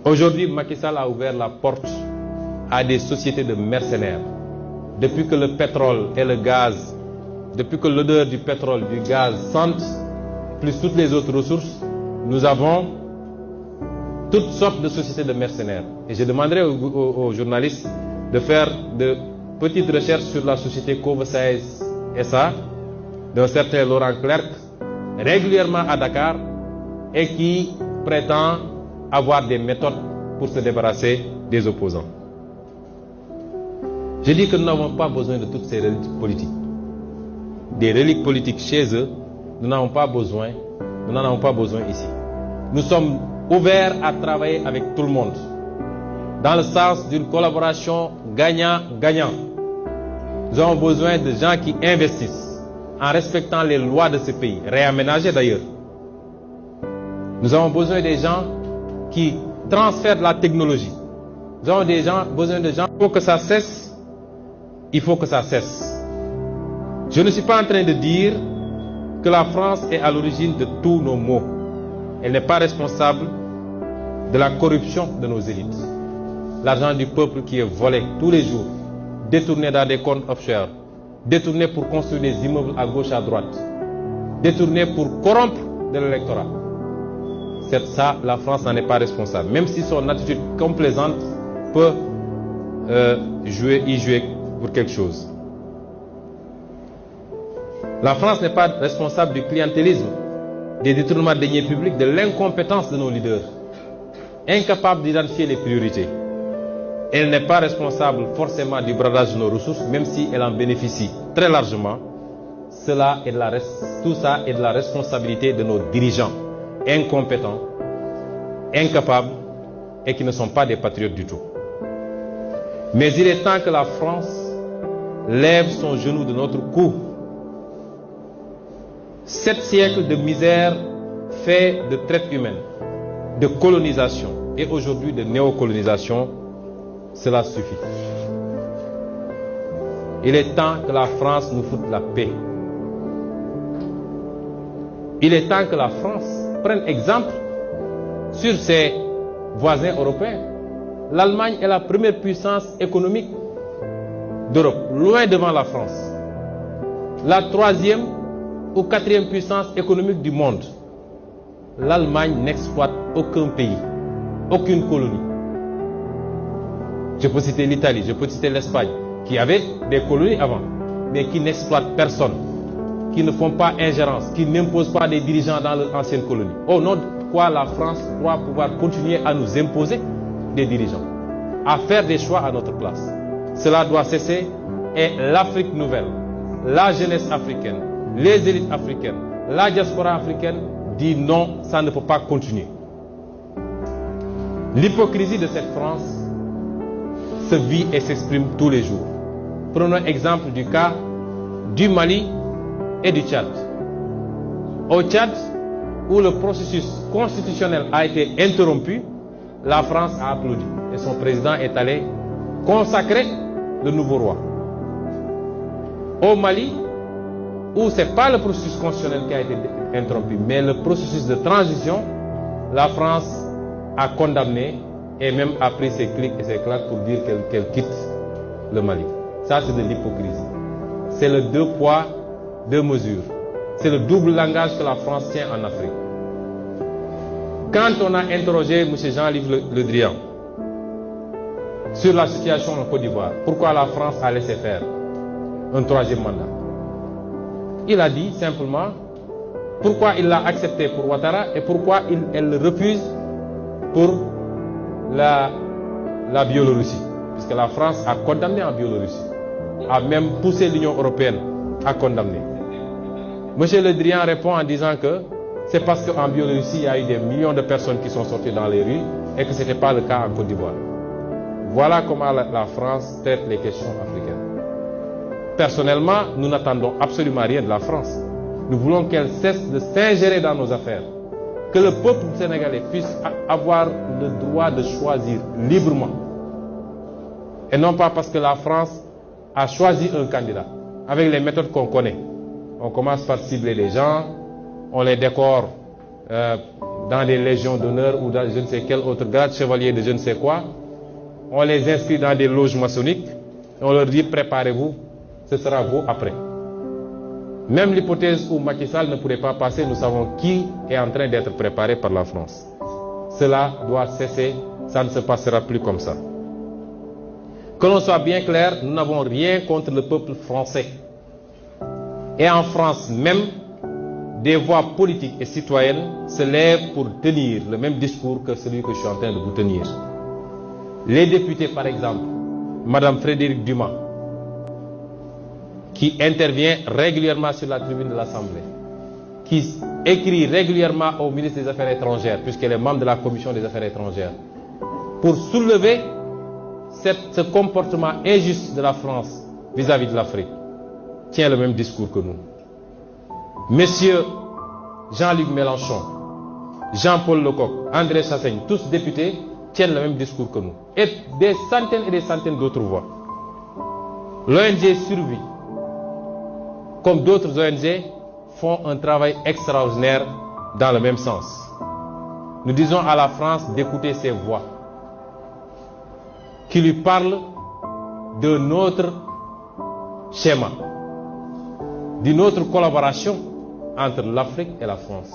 Aujourd'hui, Macky Sall a ouvert la porte à des sociétés de mercenaires. Depuis que le pétrole et le gaz, depuis que l'odeur du pétrole, du gaz sentent, plus toutes les autres ressources, nous avons toutes sortes de sociétés de mercenaires. Et je demanderai aux journalistes de faire de petites recherches sur la société Covosaes SA, d'un certain Laurent Clerc, régulièrement à Dakar, et qui prétend avoir des méthodes pour se débarrasser des opposants. Je dis que nous n'avons pas besoin de toutes ces reliques politiques. Des reliques politiques chez eux, nous n'en avons pas besoin ici. Nous sommes ouverts à travailler avec tout le monde, dans le sens d'une collaboration gagnant-gagnant. Nous avons besoin de gens qui investissent en respectant les lois de ce pays, réaménagées d'ailleurs. Nous avons besoin des gens qui transfèrent de la technologie. Nous avons besoin de gens. Il faut que ça cesse. Il faut que ça cesse. Je ne suis pas en train de dire que la France est à l'origine de tous nos maux. Elle n'est pas responsable de la corruption de nos élites. L'argent du peuple qui est volé tous les jours, détourné dans des comptes offshore, détourné pour construire des immeubles à gauche, à droite, détourné pour corrompre de l'électorat. C'est ça, la France n'en est pas responsable. Même si son attitude complaisante peut y jouer pour quelque chose. La France n'est pas responsable du clientélisme, des détournements de deniers publics, de l'incompétence de nos leaders, incapables d'identifier les priorités. Elle n'est pas responsable forcément du bradage de nos ressources, même si elle en bénéficie très largement. Tout ça est de la responsabilité de nos dirigeants, incompétents, incapables et qui ne sont pas des patriotes du tout. Mais il est temps que la France lève son genou de notre cou. 7 siècles de misère faits de traite humaine, de colonisation et aujourd'hui de néocolonisation, cela suffit. Il est temps que la France nous foute la paix. Il est temps que la France prenne exemple sur ses voisins européens. L'Allemagne est la première puissance économique d'Europe, loin devant la France. La 3e ou 4e puissance économique du monde. L'Allemagne n'exploite aucun pays, aucune colonie. Je peux citer l'Italie, je peux citer l'Espagne, qui avait des colonies avant, mais qui n'exploitent personne, qui ne font pas ingérence, qui n'imposent pas des dirigeants dans leur ancienne colonie. Au nom de quoi la France doit pouvoir continuer à nous imposer des dirigeants, à faire des choix à notre place. Cela doit cesser et l'Afrique nouvelle, la jeunesse africaine, les élites africaines, la diaspora africaine dit non, ça ne peut pas continuer. L'hypocrisie de cette France se vit et s'exprime tous les jours. Prenons exemple du cas du Mali et du Tchad. Au Tchad, où le processus constitutionnel a été interrompu, la France a applaudi et son président est allé consacrer le nouveau roi. Au Mali, où ce n'est pas le processus constitutionnel qui a été interrompu, mais le processus de transition, la France a condamné et même a pris ses clics et ses claques pour dire qu'elle quitte le Mali. Ça, c'est de l'hypocrisie. C'est le 2 poids, 2 mesures. C'est le double langage que la France tient en Afrique. Quand on a interrogé M. Jean-Yves Le Drian sur la situation en Côte d'Ivoire, pourquoi la France a laissé faire un 3e mandat, il a dit simplement pourquoi il l'a accepté pour Ouattara et pourquoi elle le refuse pour la Biélorussie. Puisque la France a condamné en Biélorussie, a même poussé l'Union européenne à condamner. M. Le Drian répond en disant que c'est parce qu'en Biélorussie, il y a eu des millions de personnes qui sont sorties dans les rues et que ce n'était pas le cas en Côte d'Ivoire. Voilà comment la France traite les questions africaines. Personnellement, nous n'attendons absolument rien de la France. Nous voulons qu'elle cesse de s'ingérer dans nos affaires. Que le peuple sénégalais puisse avoir le droit de choisir librement. Et non pas parce que la France a choisi un candidat, avec les méthodes qu'on connaît. On commence par cibler les gens, on les décore dans des légions d'honneur ou dans je ne sais quel autre grade, chevalier de je ne sais quoi. On les inscrit dans des loges maçonniques et on leur dit préparez-vous, ce sera vous après. Même l'hypothèse où Macky Sall ne pourrait pas passer, nous savons qui est en train d'être préparé par la France. Cela doit cesser, ça ne se passera plus comme ça. Que l'on soit bien clair, nous n'avons rien contre le peuple français. Et en France même, des voix politiques et citoyennes se lèvent pour tenir le même discours que celui que je suis en train de vous tenir. Les députés, par exemple, Madame Frédérique Dumas, qui intervient régulièrement sur la tribune de l'Assemblée, qui écrit régulièrement au ministre des Affaires étrangères, puisqu'elle est membre de la Commission des Affaires étrangères, pour soulever ce comportement injuste de la France vis-à-vis de l'Afrique, tient le même discours que nous. Messieurs Jean-Luc Mélenchon, Jean-Paul Lecoq, André Chassaigne, tous députés, tiennent le même discours que nous. Et des centaines d'autres voix. L'ONG Survie, comme d'autres ONG, font un travail extraordinaire dans le même sens. Nous disons à la France d'écouter ces voix qui lui parlent de notre schéma, d'une autre collaboration entre l'Afrique et la France.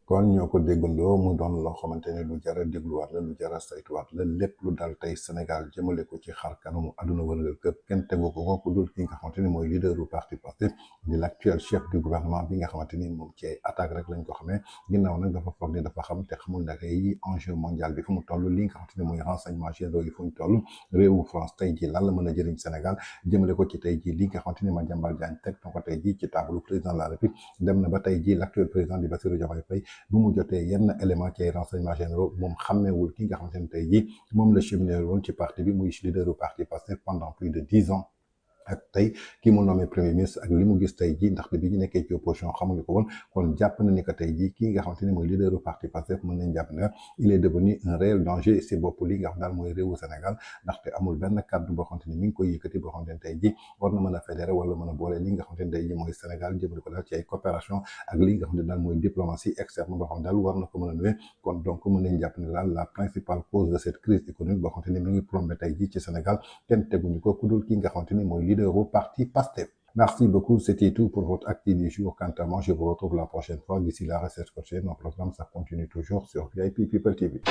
kon ñoo ko déggandoo mu doon loo xamante ne lu jar a dégluwaat la lu jar a saytuwaat la lépp lu dal tey Sénégal jëmale ko ci xar kanamu àdduna wërngal këpp kenn tegu ko ku dul ki nga xamante ni mooy leader du parti Pastef di l'actuel chef du gouvernement bi nga xamante ni moom ci ay attaque rek lañ ko xamee ginnaaw nag dafa foog ni dafa xam te xamul nag yi enjeu mondial bi fu mu toll li nga xamante ni mooy renseignement généraux yi fu ñu toll réewu France tey ji lan la mën a jëriñ Sénégal jëmale ko ci tey ji li nga xamante ni Madiambal Diagne teg na ko tey ji ci table président de la République dem na ba tey ji l'actuel président di Bassirou Diomaye Faye bu mu jotee yenn élément ci ay renseignements généraux moom xàmmeewul ki nga xamante ne tey jii moom la cheminé woon ci parti bi muy leader du parti Pastef pendant plus de 10 ans ak tey ki mu nommé premier ministre ak li mu gis tey jii ndaxte bi ñu nekkee ci opposition xamuñu ko woon kon jàpp na ni que tey jii kii nga xamante ni mooy leader du parti Pastef mën nañ jàpp ne il est devenu un réel danger si bopp li nga xam daal mooy réewu Sénégal ndaxte amul benn kàddu boo xamante ni mi ngi koy yëkkati boo xamante ne tey jii war na mën a fédéré wala mën a boole li nga xamante ne tey jii mooy Sénégal jëmale ko daal ci ay coopération ak li nga xamante ne daal mooy diplomatie externe boo xam ne daal war na ko mën a nuwee kon donc mën nañ jàpp ne daal la principale cause de cette crise économique boo xamante ni mi ngi plombé tey jii ci Sénégal kenn teguñu ko ku dul ki nga xamante ni mooy leader du parti Pastef. Merci beaucoup, c'était tout pour votre acte du jour. Quant à moi, je vous retrouve la prochaine fois. D'ici là, restez scotchés. Nos programmes, ça continue toujours sur VIP People TV.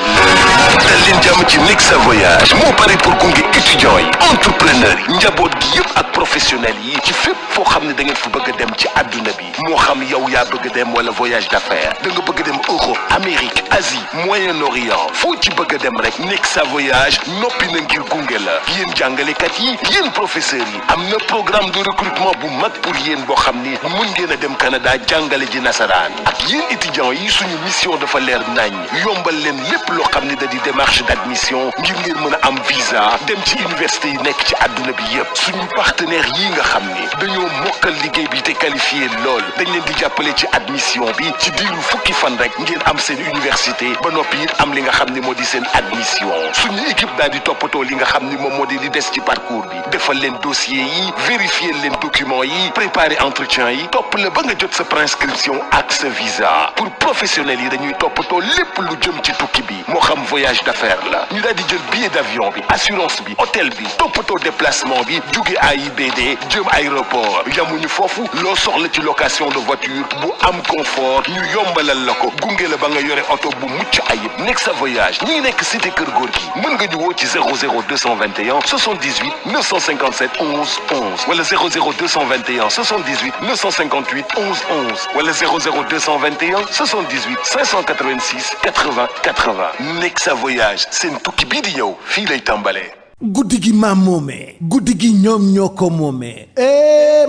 leen jàmm ci Nexa Voyage moo pare pour gunge étudiants yi entrepreneurs yi njaboot gi yëpp ak professionnels yi ci fépp foo xam ne da ngeen fa bëgg a dem ci àdduna bi moo xam yow yaa bëgg a dem wala voyage d'affaires da nga bëgg a dem Europe Amérique Asie Moyen-Orient foo ci bëgg a dem rek Nexa Voyage noppi na ngir gunge la yéen jàngalekat yi yéen professeurs yi am na programme de recrutement bu mag pour yéen boo xam ni mun ngeen a dem Canada jàngale ji nasaraan ak yéen étudiants yi suñu mission dafa leer nañ yombal leen lépp loo xam ne da di démarche d'admission ngir ngeen mën a am visa dem ci université yi nekk ci àdduna bi yëpp suñu partenaire yi nga xam ni dañoo mokkal liggéey bi te qualifié lool dañ leen di jàppale ci admission bi ci diiru fukki fan rek ngeen am seen université ba noppi it am li nga xam ni moo di seen admission suñu équipe daal di toppatoo li nga xam ni moom moo di li des ci parcours bi defal leen dossier yi vérifier leen documents yi préparer entretien yi topp la ba nga jot sa préinscription ak sa visa pour professionnels yi dañuy toppatoo lépp lu jëm ci tukki bi moo xam voyage d'affaires la ñu daal di jël billet d'avion bi assurance bi hôtel bi toppatoo déplacement bi jóge AIBD jëm aéroport yamuñu foofu loo soxla ci location de voiture bu am confort ñu yombalal la ko gunge la ba nga yore oto bu mucc ayib Nexa Voyage ñi ngi nekk cité Kër Góor gi mën nga ñu woo ci 00221 78 957 11 11 wala 00221 78 958 11 11 wala 00221 78 586 80 80 Nexa Voyage seen tukki bii di ñëw fii lay tàmbalee. guddi gi maam moomee guddi gi ñoom ñoo ko moomee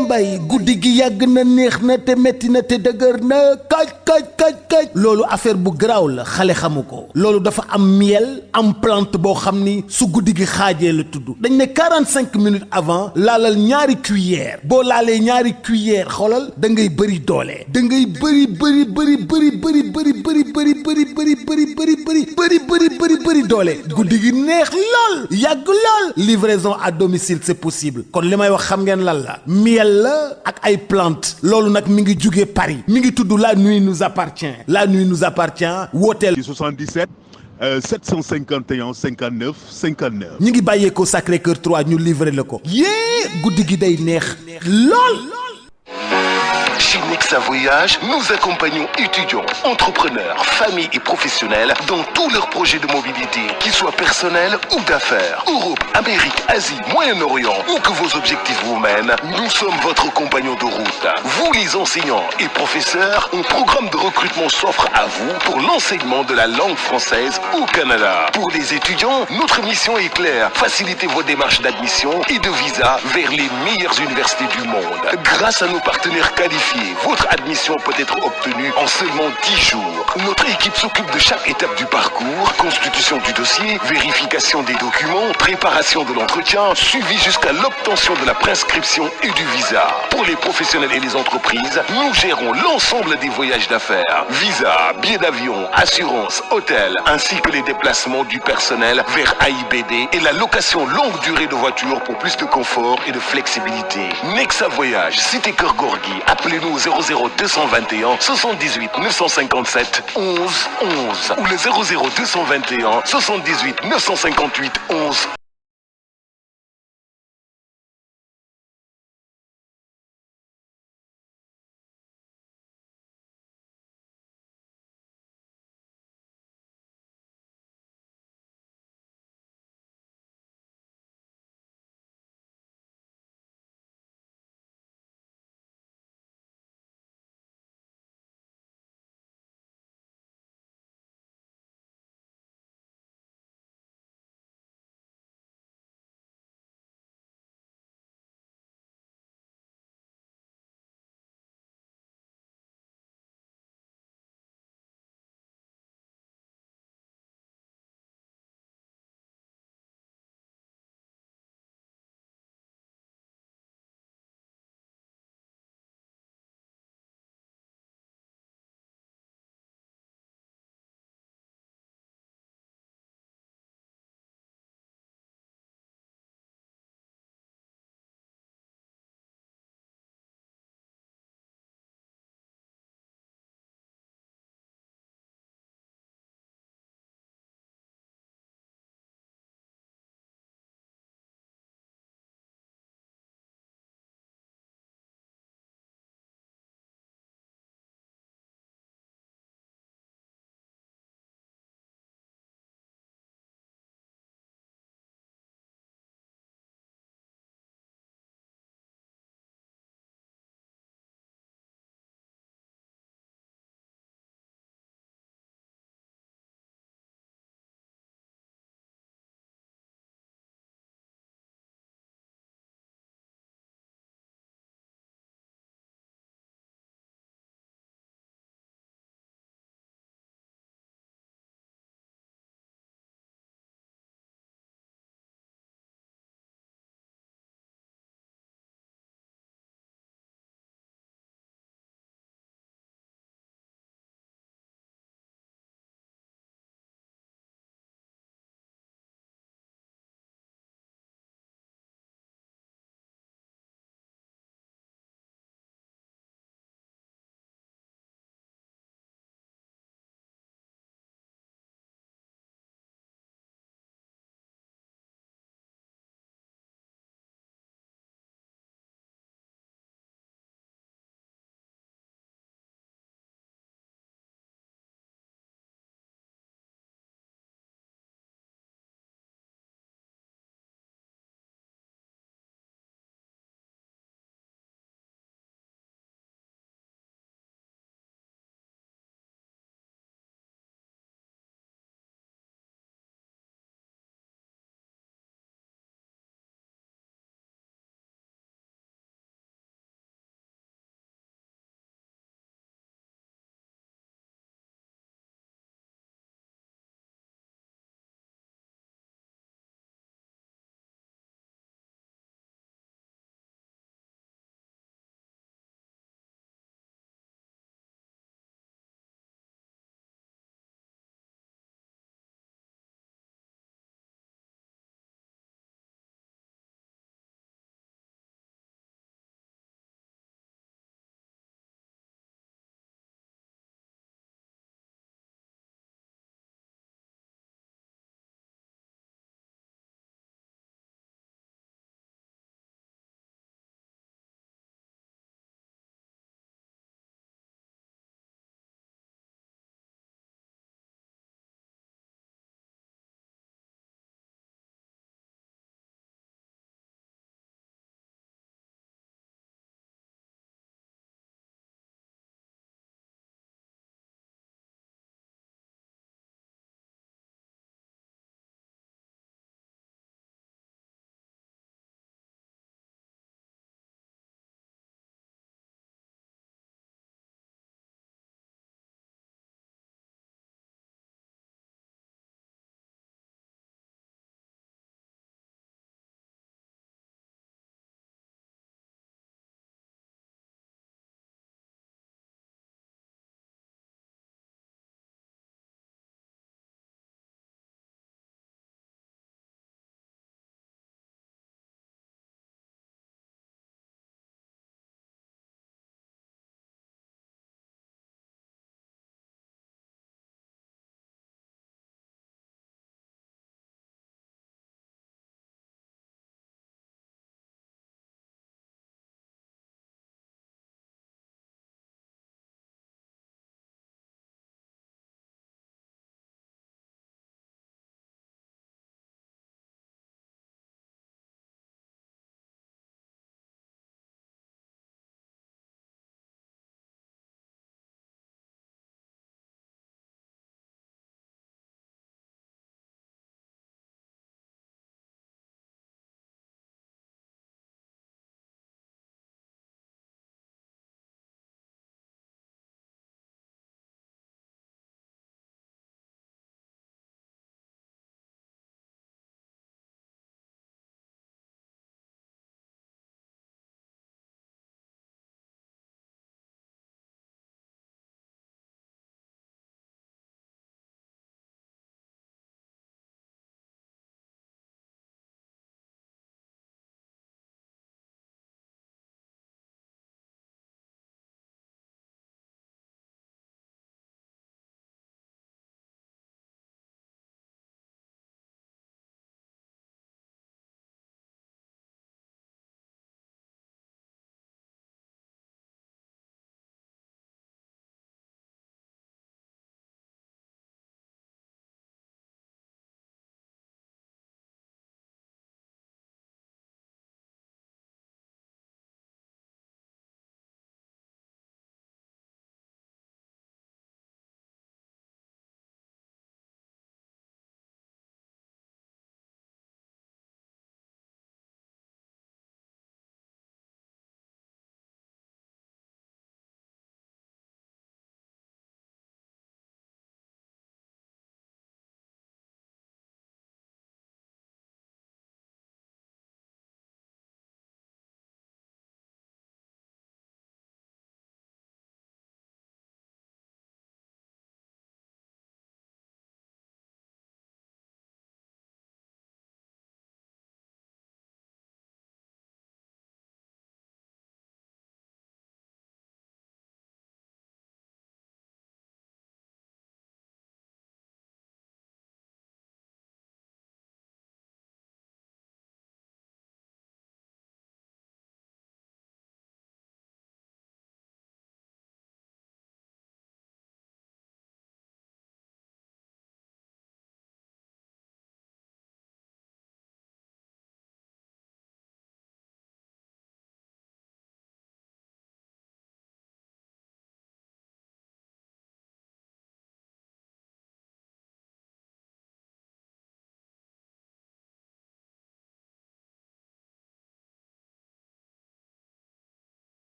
mbay guddi gi yàgg na neex na te metti na te dëgër na kaj loolu affaire bu garaaw la xale xamu ko loolu dafa am miel am plante boo xam ni su guddi gi xaajee la tudd dañ ne 45 minutes avant laalal ñaari cuillère boo laalee ñaari cuillère xoolal da ngay bëri doole da ngay bëri doole guddi gi neex lool yàgg lool livraison à domicile c'est possible kon li may wax xam ngeen lan la miel la ak ay plante loolu nag mi ngi jugee Paris mi ngi tudd la nuit nous appartient wooteel 77 751 59 59 ñi ngi bàyyeekoo Sacré-Cœur 3 ñu livré la ko yée guddi gi day neex lool. Nexa Voyage, nous accompagnons étudiants, entrepreneurs, familles et professionnels dans tous leurs projets de mobilité, qu'ils soient personnels ou d'affaires. Europe, Amérique, Asie, Moyen-Orient, où que vos objectifs vous mènent, nous sommes votre compagnon de route. Vous, les enseignants et professeurs, un programme de recrutement s'offre à vous pour l'enseignement de la langue française au Canada. Pour les étudiants, notre mission est claire. Facilitez vos démarches d'admission et de visa vers les meilleures universités du monde. Grâce à nos partenaires qualifiés, votre admission peut être obtenue en seulement 10 jours. Notre équipe s'occupe de chaque étape du parcours, constitution du dossier, vérification des documents, préparation de l'entretien, suivi jusqu'à l'obtention de la prescription et du visa. Pour les professionnels et les entreprises, nous gérons l'ensemble des voyages d'affaires, visa, billets d'avion, assurance, hôtel, ainsi que les déplacements du personnel vers AIBD et la location longue durée de voitures pour plus de confort et de flexibilité. Nexa Voyage, Cité Keur Gorgui. Appelez-nous au 00221 78 957 11 11 ou le 00221 78 958 11